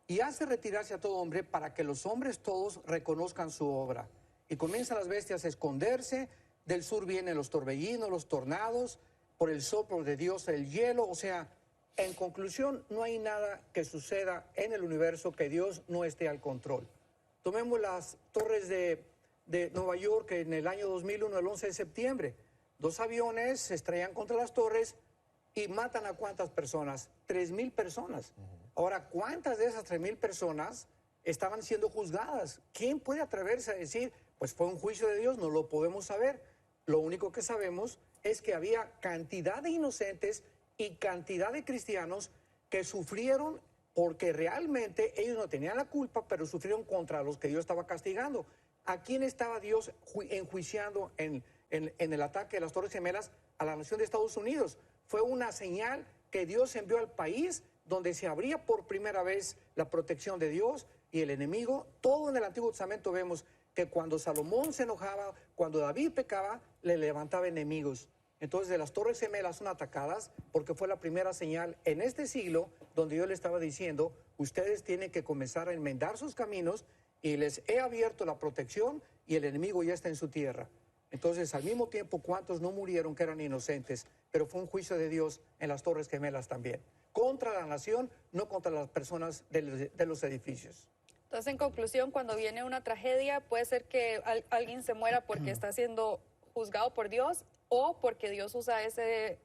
S2: y hace retirarse a todo hombre para que los hombres todos reconozcan su obra. Y comienzan las bestias a esconderse, del sur vienen los torbellinos, los tornados, por el soplo de Dios el hielo. O sea, en conclusión, no hay nada que suceda en el universo que Dios no esté al control. Tomemos las torres de Nueva York en el año 2001, el 11 de septiembre. 2 aviones se estrellan contra las torres y matan a ¿cuántas personas? 3,000 personas. Ahora, ¿cuántas de esas 3,000 personas estaban siendo juzgadas? ¿Quién puede atreverse a decir, pues fue un juicio de Dios? No lo podemos saber. Lo único que sabemos es que había cantidad de inocentes y cantidad de cristianos que sufrieron porque realmente ellos no tenían la culpa, pero sufrieron contra los que Dios estaba castigando. ¿A quién estaba Dios enjuiciando en el ataque de las Torres Gemelas? A la nación de Estados Unidos. Fue una señal que Dios envió al país donde se abría por primera vez la protección de Dios y el enemigo. Todo en el Antiguo Testamento vemos que cuando Salomón se enojaba, cuando David pecaba, le levantaba enemigos. Entonces, de las Torres Gemelas son atacadas porque fue la primera señal en este siglo donde yo le estaba diciendo, ustedes tienen que comenzar a enmendar sus caminos y les he abierto la protección y el enemigo ya está en su tierra. Entonces, al mismo tiempo, ¿cuántos no murieron que eran inocentes? Pero fue un juicio de Dios en las Torres Gemelas también. Contra la nación, no contra las personas de los edificios.
S3: Entonces, en conclusión, cuando viene una tragedia, puede ser que alguien se muera porque está siendo juzgado por Dios o porque Dios usa ese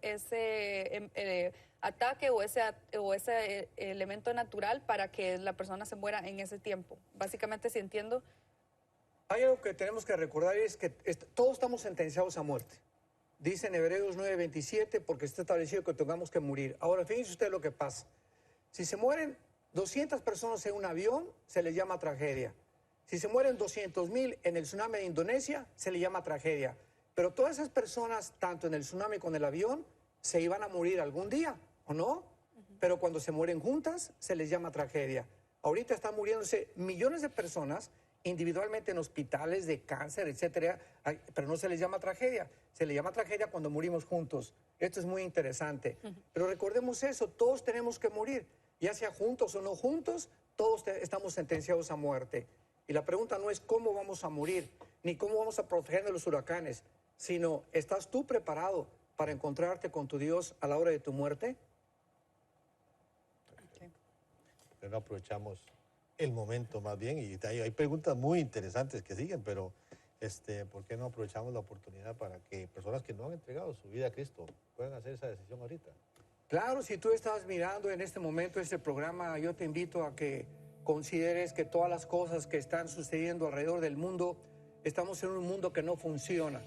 S3: ataque o ese elemento natural para que la persona se muera en ese tiempo. Básicamente, si entiendo.
S2: Hay algo que tenemos que recordar y es que todos estamos sentenciados a muerte. Dice en Hebreos 9:27, porque está establecido que tengamos que morir. Ahora, fíjense usted lo que pasa. Si se mueren 200 personas en un avión, se les llama tragedia. Si se mueren 200,000 en el tsunami de Indonesia, se le llama tragedia. Pero todas esas personas, tanto en el tsunami como en el avión, se iban a morir algún día, ¿o no? Pero cuando se mueren juntas, se les llama tragedia. Ahorita están muriéndose millones de personas individualmente en hospitales de cáncer, etcétera, pero no se les llama tragedia. Se le llama tragedia cuando morimos juntos. Esto es muy interesante. Pero recordemos eso, todos tenemos que morir. Ya sea juntos o no juntos, todos estamos sentenciados a muerte. Y la pregunta no es cómo vamos a morir, ni cómo vamos a proteger de los huracanes, sino, ¿estás tú preparado para encontrarte con tu Dios a la hora de tu muerte?
S1: Pero no aprovechamos el momento más bien, y hay preguntas muy interesantes que siguen, pero ¿por qué no aprovechamos la oportunidad para que personas que no han entregado su vida a Cristo puedan hacer esa decisión ahorita?
S2: Claro, si tú estás mirando en este momento este programa, yo te invito a que consideres que todas las cosas que están sucediendo alrededor del mundo, estamos en un mundo que no funciona,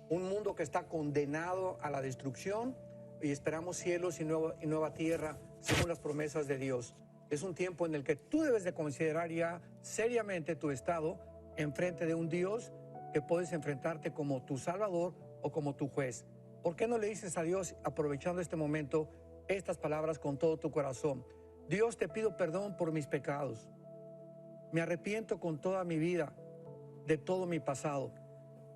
S2: un mundo que está condenado a la destrucción y esperamos cielos y nueva tierra según las promesas de Dios. Es un tiempo en el que tú debes de considerar ya seriamente tu estado enfrente de un Dios que puedes enfrentarte como tu Salvador o como tu juez. ¿Por qué no le dices a Dios, aprovechando este momento, estas palabras con todo tu corazón? Dios, te pido perdón por mis pecados. Me arrepiento con toda mi vida de todo mi pasado.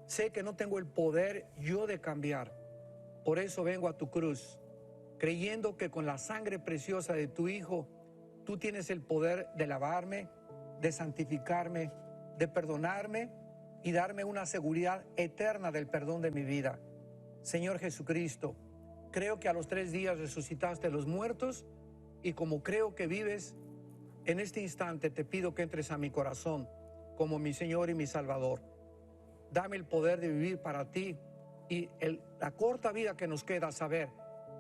S2: Sé que no tengo el poder yo de cambiar. Por eso vengo a tu cruz, creyendo que con la sangre preciosa de tu Hijo, tú tienes el poder de lavarme, de santificarme, de perdonarme y darme una seguridad eterna del perdón de mi vida. Señor Jesucristo, creo que a los 3 días resucitaste a los muertos y como creo que vives, en este instante te pido que entres a mi corazón como mi Señor y mi Salvador. Dame el poder de vivir para ti y la corta vida que nos queda, saber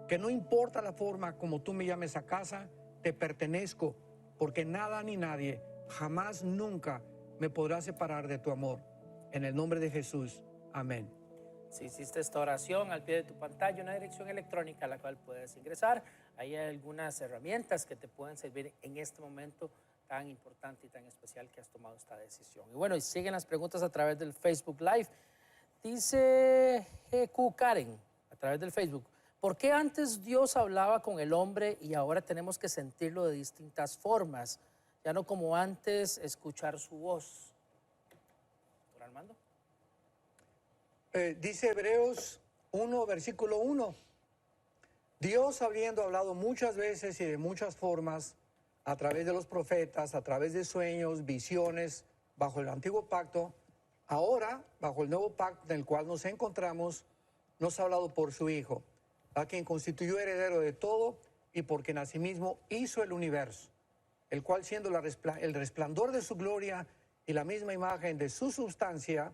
S2: que no importa la forma como tú me llames a casa, te pertenezco, porque nada ni nadie, jamás, nunca me podrá separar de tu amor. En el nombre de Jesús, amén.
S5: Si hiciste esta oración, al pie de tu pantalla una dirección electrónica a la cual puedes ingresar. Ahí hay algunas herramientas que te pueden servir en este momento tan importante y tan especial que has tomado esta decisión. Y bueno, y siguen las preguntas a través del Facebook Live. Dice GQ Karen, a través del Facebook, ¿por qué antes Dios hablaba con el hombre y ahora tenemos que sentirlo de distintas formas? Ya no como antes escuchar su voz. ¿Doctor Armando?
S2: Dice Hebreos 1, versículo 1. Dios, habiendo hablado muchas veces y de muchas formas, a través de los profetas, a través de sueños, visiones, bajo el antiguo pacto, ahora, bajo el nuevo pacto en el cual nos encontramos, nos ha hablado por su Hijo, a quien constituyó heredero de todo y por quien asimismo hizo el universo, el cual siendo el resplandor de su gloria y la misma imagen de su sustancia,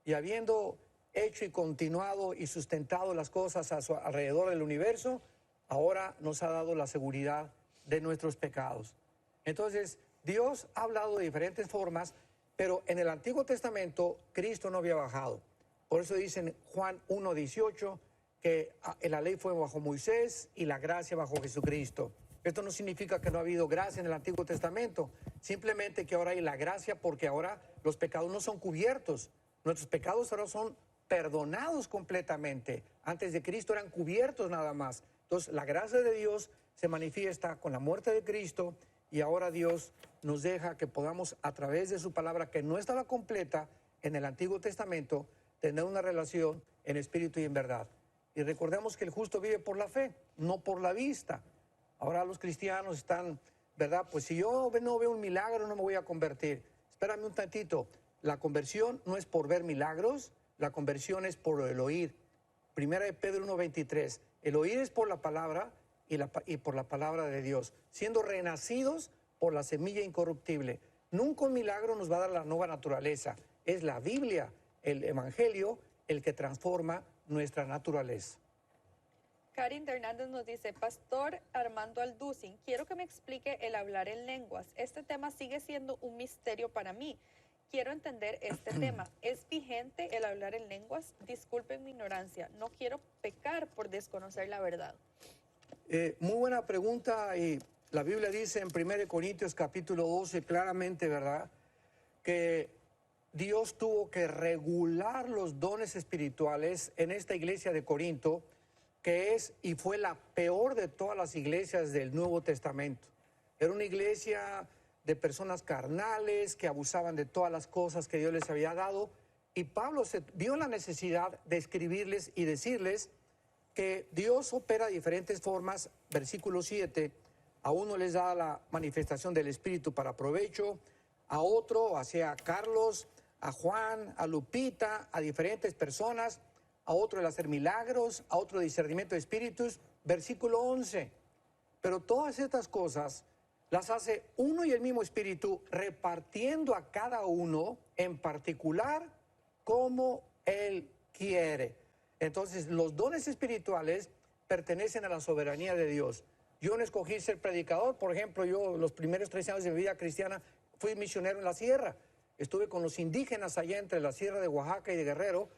S2: y habiendo hecho y continuado y sustentado las cosas a su alrededor del universo, ahora nos ha dado la seguridad de nuestros pecados. Entonces, Dios ha hablado de diferentes formas, pero en el Antiguo Testamento Cristo no había bajado. Por eso dicen Juan 1:18 que la ley fue bajo Moisés y la gracia bajo Jesucristo. Esto no significa que no ha habido gracia en el Antiguo Testamento, simplemente que ahora hay la gracia porque ahora los pecados no son cubiertos. Nuestros pecados ahora son perdonados completamente. Antes de Cristo eran cubiertos nada más. Entonces, la gracia de Dios se manifiesta con la muerte de Cristo y ahora Dios nos deja que podamos, a través de su palabra, que no estaba completa en el Antiguo Testamento, tener una relación en espíritu y en verdad. Y recordemos que el justo vive por la fe, no por la vista. Ahora los cristianos están, ¿verdad? Pues si yo no veo un milagro, no me voy a convertir. Espérame un tantito. La conversión no es por ver milagros, la conversión es por el oír. Primera de Pedro 1:23. El oír es por la palabra y por la palabra de Dios, siendo renacidos por la semilla incorruptible. Nunca un milagro nos va a dar la nueva naturaleza. Es la Biblia, el Evangelio, el que transforma nuestra naturaleza.
S3: Karin de Hernández nos dice, Pastor Armando Alducin, quiero que me explique el hablar en lenguas. Este tema sigue siendo un misterio para mí. Quiero entender este tema. ¿Es vigente el hablar en lenguas? Disculpen mi ignorancia. No quiero pecar por desconocer la verdad.
S2: Muy buena pregunta, y la Biblia dice en 1 Corintios capítulo 12 claramente, ¿verdad?, que Dios tuvo que regular los dones espirituales en esta iglesia de Corinto, que es y fue la peor de todas las iglesias del Nuevo Testamento. Era una iglesia de personas carnales que abusaban de todas las cosas que Dios les había dado, y Pablo vio la necesidad de escribirles y decirles que Dios opera de diferentes formas. Versículo 7, a uno les da la manifestación del Espíritu para provecho, a otro, hacia Carlos, a Juan, a Lupita, a diferentes personas, a otro el hacer milagros, a otro discernimiento de espíritus. Versículo 11, pero todas estas cosas las hace uno y el mismo Espíritu, repartiendo a cada uno en particular como Él quiere. Entonces, los dones espirituales pertenecen a la soberanía de Dios. Yo no escogí ser predicador. Por ejemplo, yo los primeros 13 años de mi vida cristiana fui misionero en la sierra. Estuve con los indígenas allá entre la sierra de Oaxaca y de Guerrero,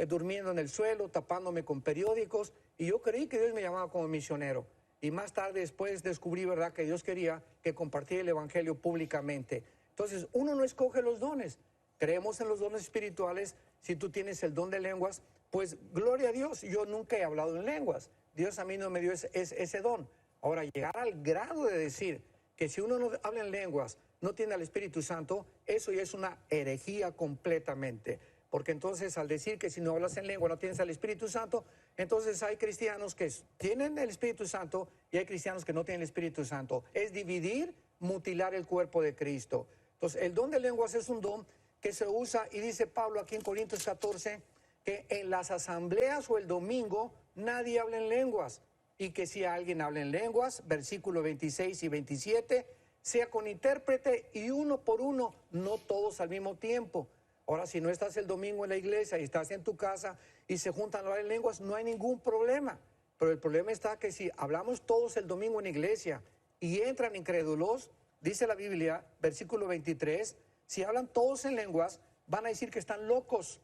S2: durmiendo en el suelo, tapándome con periódicos, y yo creí que Dios me llamaba como misionero. Y más tarde después descubrí, ¿verdad?, que Dios quería que compartiera el evangelio públicamente. Entonces, uno no escoge los dones. Creemos en los dones espirituales. Si tú tienes el don de lenguas, pues gloria a Dios. Yo nunca he hablado en lenguas. Dios a mí no me dio ese don. Ahora, llegar al grado de decir que si uno no habla en lenguas, no tiene al Espíritu Santo, eso ya es una herejía completamente. Porque entonces al decir que si no hablas en lengua no tienes al Espíritu Santo, entonces hay cristianos que tienen el Espíritu Santo y hay cristianos que no tienen el Espíritu Santo. Es dividir, mutilar el cuerpo de Cristo. Entonces el don de lenguas es un don que se usa, y dice Pablo aquí en Corintios 14, que en las asambleas o el domingo nadie habla en lenguas, y que si alguien habla en lenguas, versículos 26 y 27, sea con intérprete y uno por uno, no todos al mismo tiempo. Ahora, si no estás el domingo en la iglesia y estás en tu casa y se juntan a hablar en lenguas, no hay ningún problema. Pero el problema está que si hablamos todos el domingo en la iglesia y entran incrédulos, dice la Biblia, versículo 23, si hablan todos en lenguas, van a decir que están locos.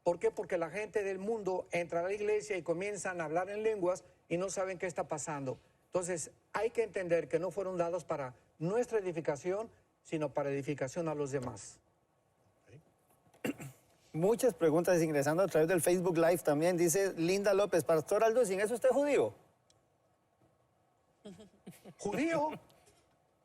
S2: ¿Por qué? Porque la gente del mundo entra a la iglesia y comienzan a hablar en lenguas y no saben qué está pasando. Entonces, hay que entender que no fueron dados para nuestra edificación, sino para edificación a los demás.
S4: Muchas preguntas ingresando a través del Facebook Live también. Dice Linda López, Pastor Aldo, ¿sin eso usted es judío?
S2: ¿Judío?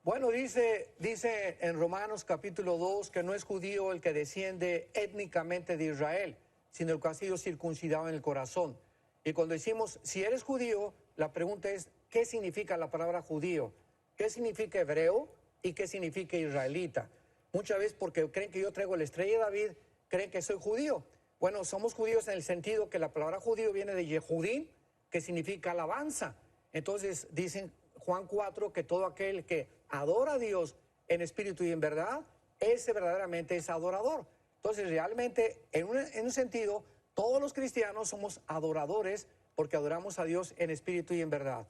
S2: Bueno, dice en Romanos capítulo 2 que no es judío el que desciende étnicamente de Israel, sino el que ha sido circuncidado en el corazón. Y cuando decimos, si eres judío, la pregunta es, ¿qué significa la palabra judío? ¿Qué significa hebreo y qué significa israelita? Muchas veces porque creen que yo traigo la estrella de David, creen que soy judío. Bueno, somos judíos en el sentido que la palabra judío viene de Yehudín, que significa alabanza. Entonces dicen Juan 4 que todo aquel que adora a Dios en espíritu y en verdad, ese verdaderamente es adorador. Entonces realmente en un sentido, todos los cristianos somos adoradores porque adoramos a Dios en espíritu y en verdad.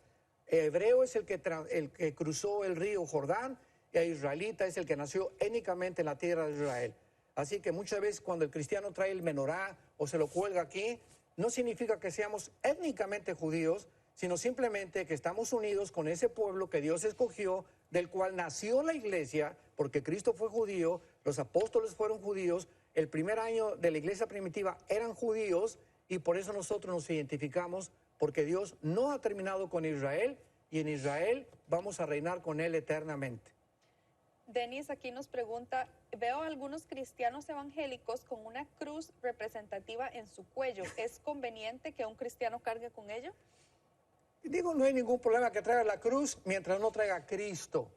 S2: Hebreo es el que cruzó el río Jordán, y israelita es el que nació étnicamente en la tierra de Israel. Así que muchas veces cuando el cristiano trae el menorá o se lo cuelga aquí, no significa que seamos étnicamente judíos, sino simplemente que estamos unidos con ese pueblo que Dios escogió, del cual nació la iglesia, porque Cristo fue judío, los apóstoles fueron judíos, el primer año de la iglesia primitiva eran judíos, y por eso nosotros nos identificamos, porque Dios no ha terminado con Israel, y en Israel vamos a reinar con Él eternamente.
S3: Denis aquí nos pregunta, veo a algunos cristianos evangélicos con una cruz representativa en su cuello. ¿Es conveniente que un cristiano cargue con ello?
S2: Digo, no hay ningún problema que traiga la cruz mientras no traiga a Cristo,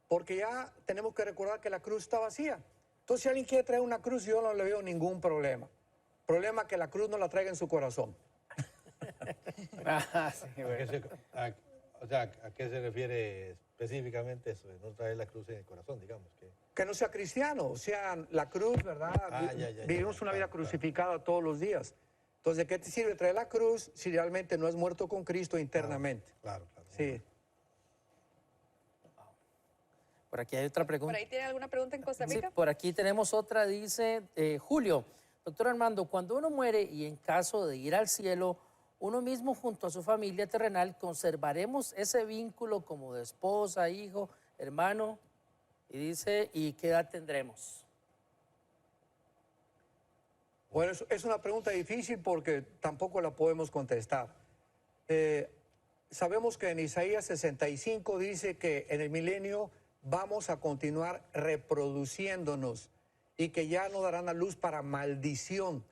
S2: porque ya tenemos que recordar que la cruz está vacía. Entonces, si alguien quiere traer una cruz, yo no le veo ningún problema. Problema que la cruz no la traiga en su corazón.
S4: Sí, bueno.
S1: ¿A qué se refiere específicamente eso de no traer la cruz en el corazón, digamos?
S2: Que no sea cristiano, o sea, la cruz, ¿verdad? Vivimos una vida crucificada todos los días. Entonces, ¿de qué te sirve traer la cruz si realmente no has muerto con Cristo internamente?
S1: Claro.
S2: Sí.
S5: Por aquí hay otra pregunta.
S3: ¿Por ahí tiene alguna pregunta en Costa
S5: Sí,
S3: Rica?
S5: por aquí tenemos otra, dice Julio. Doctor Armando, cuando uno muere y en caso de ir al cielo, uno mismo junto a su familia terrenal, ¿conservaremos ese vínculo como de esposa, hijo, hermano? Y dice, ¿y qué edad tendremos?
S2: Bueno, es una pregunta difícil porque tampoco la podemos contestar. Sabemos que en Isaías 65 dice que en el milenio vamos a continuar reproduciéndonos y que ya no darán a luz para maldición.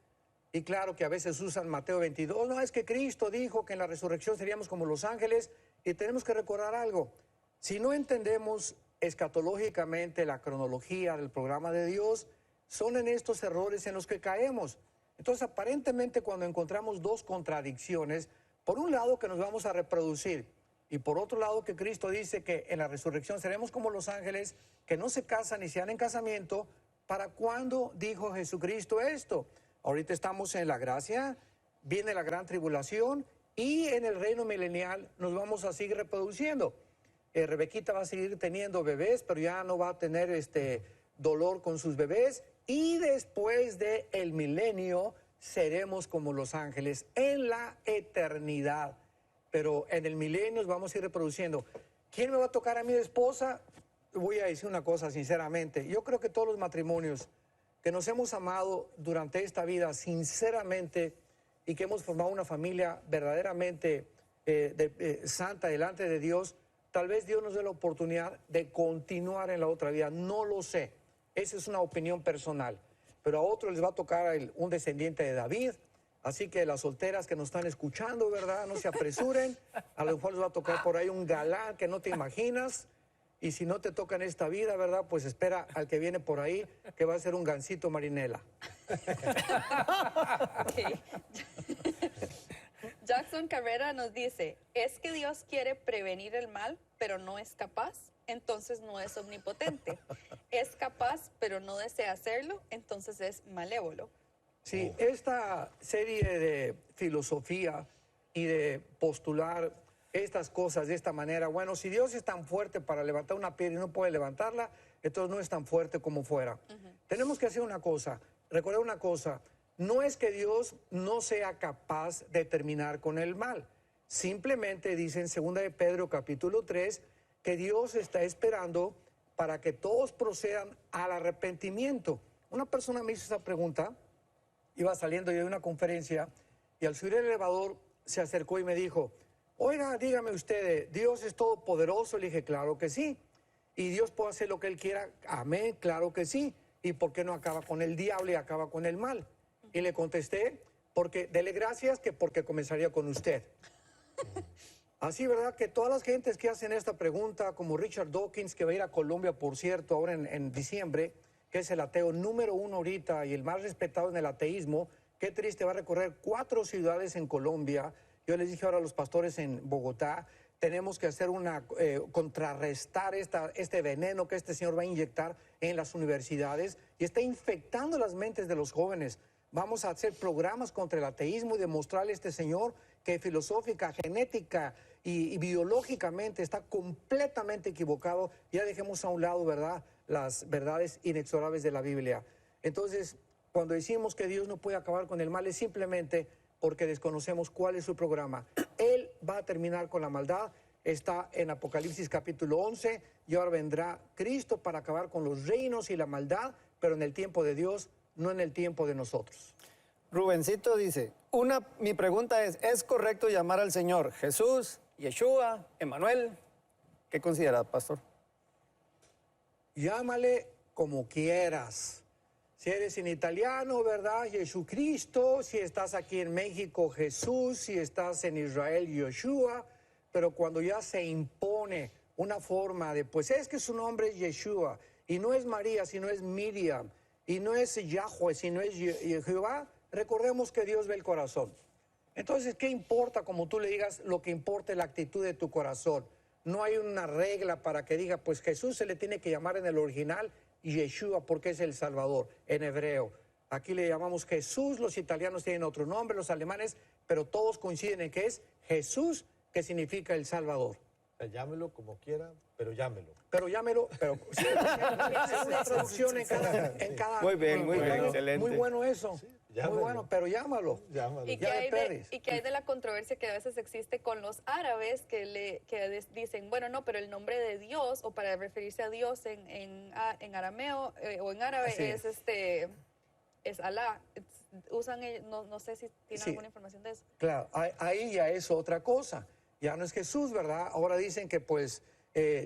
S2: Y claro que a veces usan Mateo 22, no, es que Cristo dijo que en la resurrección seríamos como los ángeles, y tenemos que recordar algo. Si no entendemos escatológicamente la cronología del programa de Dios, son en estos errores en los que caemos. Entonces, aparentemente, cuando encontramos dos contradicciones, por un lado que nos vamos a reproducir, y por otro lado que Cristo dice que en la resurrección seremos como los ángeles, que no se casan ni se dan en casamiento, ¿para cuándo dijo Jesucristo esto? Ahorita estamos en la gracia, viene la gran tribulación, y en el reino milenial nos vamos a seguir reproduciendo. Rebequita va a seguir teniendo bebés, pero ya no va a tener dolor con sus bebés, y después del milenio seremos como los ángeles en la eternidad. Pero en el milenio nos vamos a ir reproduciendo. ¿Quién me va a tocar a mi esposa? Voy a decir una cosa sinceramente. Yo creo que todos los matrimonios que nos hemos amado durante esta vida sinceramente y que hemos formado una familia verdaderamente santa delante de Dios, tal vez Dios nos dé la oportunidad de continuar en la otra vida. No lo sé. Esa es una opinión personal. pero a otros les va a tocar un descendiente de David. Así que las solteras que nos están escuchando, ¿verdad? No se apresuren. A lo mejor les va a tocar por ahí un galán que no te imaginas. Y si no te toca en esta vida, ¿verdad? Pues espera al que viene por ahí, que va a ser un gansito marinela.
S3: Ok. Jackson Carrera nos dice, ¿es que Dios quiere prevenir el mal, pero no es capaz? Entonces no es omnipotente. Es capaz, pero no desea hacerlo, entonces es malévolo.
S2: Sí, esta serie de filosofía y de postular estas cosas de esta manera, bueno, si Dios es tan fuerte para levantar una piedra y no puede levantarla, entonces no es tan fuerte como fuera. Tenemos que hacer una cosa, recordar una cosa, no es que Dios no sea capaz de terminar con el mal, simplemente dice en 2 de Pedro capítulo 3 que Dios está esperando para que todos procedan al arrepentimiento. Una persona me hizo esa pregunta, iba saliendo yo de una conferencia y al subir el elevador se acercó y me dijo, oiga, dígame usted, ¿Dios es todopoderoso? Le dije, claro que sí. ¿Y Dios puede hacer lo que Él quiera? Amén, claro que sí. ¿Y por qué no acaba con el diablo y acaba con el mal? Y le contesté, porque dele gracias que porque comenzaría con usted. Así, ¿verdad? Que todas las gentes que hacen esta pregunta, como Richard Dawkins, que va a ir a Colombia, por cierto, ahora en diciembre, que es el ateo número 1 ahorita y el más respetado en el ateísmo, qué triste, va a recorrer 4 ciudades en Colombia. Yo les dije ahora a los pastores en Bogotá, tenemos que hacer contrarrestar este veneno que este señor va a inyectar en las universidades y está infectando las mentes de los jóvenes. Vamos a hacer programas contra el ateísmo y demostrarle a este señor que filosófica, genética y biológicamente está completamente equivocado. Ya dejemos a un lado, ¿verdad?, las verdades inexorables de la Biblia. Entonces, cuando decimos que Dios no puede acabar con el mal, es simplemente porque desconocemos cuál es su programa. Él va a terminar con la maldad. Está en Apocalipsis capítulo 11 y ahora vendrá Cristo para acabar con los reinos y la maldad, pero en el tiempo de Dios, no en el tiempo de nosotros.
S4: Rubencito dice, mi pregunta ¿es correcto llamar al Señor Jesús, Yeshua, Emmanuel? ¿Qué considera, pastor?
S2: Llámale como quieras. Si eres en italiano, ¿verdad? Jesucristo. Si estás aquí en México, Jesús. Si estás en Israel, Yeshua. Pero cuando ya se impone una forma de, pues es que su nombre es Yeshua. Y no es María, sino es Miriam. Y no es Yahweh, sino es Jehová. Recordemos que Dios ve el corazón. Entonces, ¿qué importa como tú le digas? Lo que importa es la actitud de tu corazón. No hay una regla para que diga, pues Jesús se le tiene que llamar en el original Yeshua porque es el Salvador, en hebreo. Aquí le llamamos Jesús, los italianos tienen otro nombre, los alemanes, pero todos coinciden en que es Jesús, que significa el Salvador.
S1: Llámelo como quiera, pero llámelo.
S2: Pero llámelo, pero sí, una traducción en cada...
S4: Muy bien, excelente.
S2: Muy bueno eso.
S1: Sí,
S2: muy
S1: llámelo.
S2: bueno, pero llámalo.
S1: Llámalo.
S3: ¿Y qué hay de la controversia que a veces existe con los árabes que dicen, bueno, no, pero el nombre de Dios, o para referirse a Dios en arameo o en árabe, es Alá. Usan, no sé si tienen
S2: Sí.
S3: alguna información de eso.
S2: Claro, ahí ya es otra cosa. Ya no es Jesús, ¿verdad? Ahora dicen que pues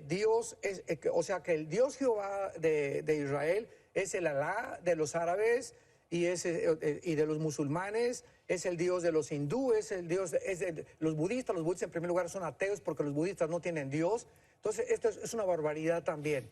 S2: Dios es, o sea que el Dios Jehová de Israel es el Alá de los árabes y de los musulmanes, es el Dios de los hindúes, el Dios los budistas. Los budistas en primer lugar son ateos porque los budistas no tienen Dios. Entonces esto es una barbaridad también.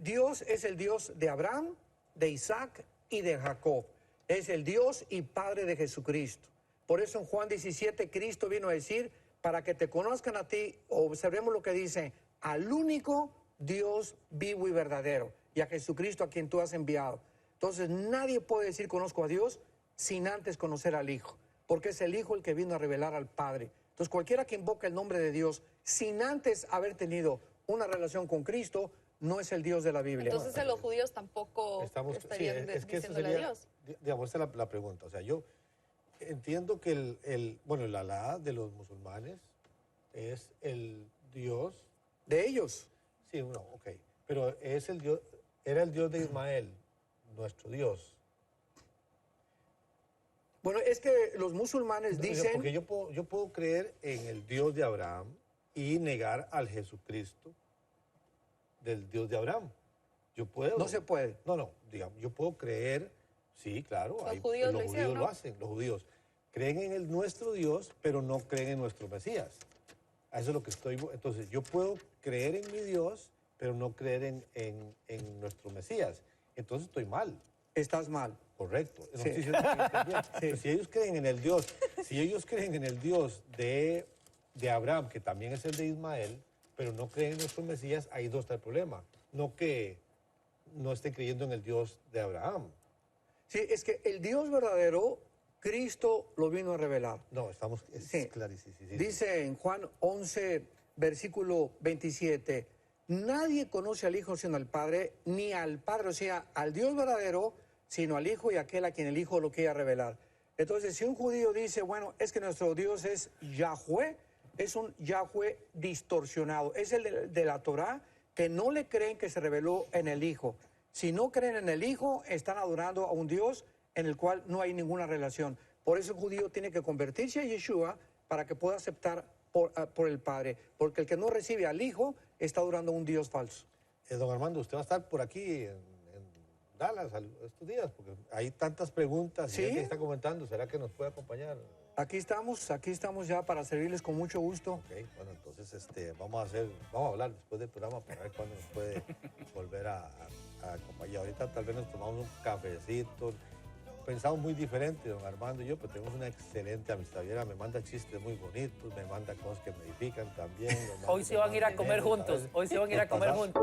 S2: Dios es el Dios de Abraham, de Isaac y de Jacob. Es el Dios y Padre de Jesucristo. Por eso en Juan 17 Cristo vino a decir, para que te conozcan a ti, observemos lo que dice, al único Dios vivo y verdadero, y a Jesucristo a quien tú has enviado. Entonces nadie puede decir conozco a Dios sin antes conocer al Hijo, porque es el Hijo el que vino a revelar al Padre. Entonces cualquiera que invoca el nombre de Dios sin antes haber tenido una relación con Cristo, no es el Dios de la Biblia.
S3: Entonces los judíos tampoco estarían
S1: es que eso
S3: diciéndole
S1: sería,
S3: a Dios.
S1: digamos, esta es la pregunta. O sea, yo entiendo que el Alá de los musulmanes es el Dios.
S2: De ellos.
S1: Sí, no, ok. Pero es el Dios, era el Dios de Ismael, nuestro Dios.
S2: Bueno, es que los musulmanes dicen...
S1: Porque yo puedo creer en el Dios de Abraham y negar al Jesucristo del Dios de Abraham. Yo puedo.
S2: No se puede.
S1: No, digamos, yo puedo creer Sí, claro.
S3: Los judíos lo hicieron, ¿no?
S1: hacen. Los judíos creen en el nuestro Dios, pero no creen en nuestro Mesías. A eso es lo que estoy... Entonces, yo puedo creer en mi Dios, pero no creer en nuestro Mesías. Entonces estoy mal.
S2: Estás mal.
S1: Correcto. No
S2: Sí.
S1: estoy diciendo que yo esté bien. Pero si ellos creen en el Dios, si ellos creen en el Dios de Abraham, que también es el de Ismael, pero no creen en nuestro Mesías, ahí no está el problema. No que no estén creyendo en el Dios de Abraham.
S2: Sí, es que el Dios verdadero, Cristo lo vino a revelar.
S1: No, estamos... Es
S2: Sí.
S1: clarísimo. Sí, sí, sí.
S2: Dice en Juan 11, versículo 27, nadie conoce al Hijo sino al Padre, ni al Padre, o sea, al Dios verdadero, sino al Hijo y aquel a quien el Hijo lo quiera revelar. Entonces, si un judío dice, bueno, es que nuestro Dios es Yahweh, es un Yahweh distorsionado, es el de la Torá, que no le creen que se reveló en el Hijo. Si no creen en el Hijo, están adorando a un Dios en el cual no hay ninguna relación. Por eso el judío tiene que convertirse a Yeshua para que pueda aceptar por el Padre. Porque el que no recibe al Hijo está adorando a un Dios falso.
S1: Don Armando, usted va a estar por aquí en Dallas estos días, porque hay tantas preguntas y
S2: Sí.
S1: alguien está comentando. ¿Será que nos puede acompañar?
S2: Aquí estamos ya para servirles con mucho gusto.
S1: Ok, bueno, entonces vamos a hablar después del programa para ver cuándo nos puede volver a acompañar. Ahorita tal vez nos tomamos un cafecito. Pensamos muy diferente, don Armando y yo, pero tenemos una excelente amistad. Viera, me manda chistes muy bonitos, me manda cosas que me edifican también.
S5: Hoy se van a ir a comer juntos. Hoy se van a ir a comer juntos.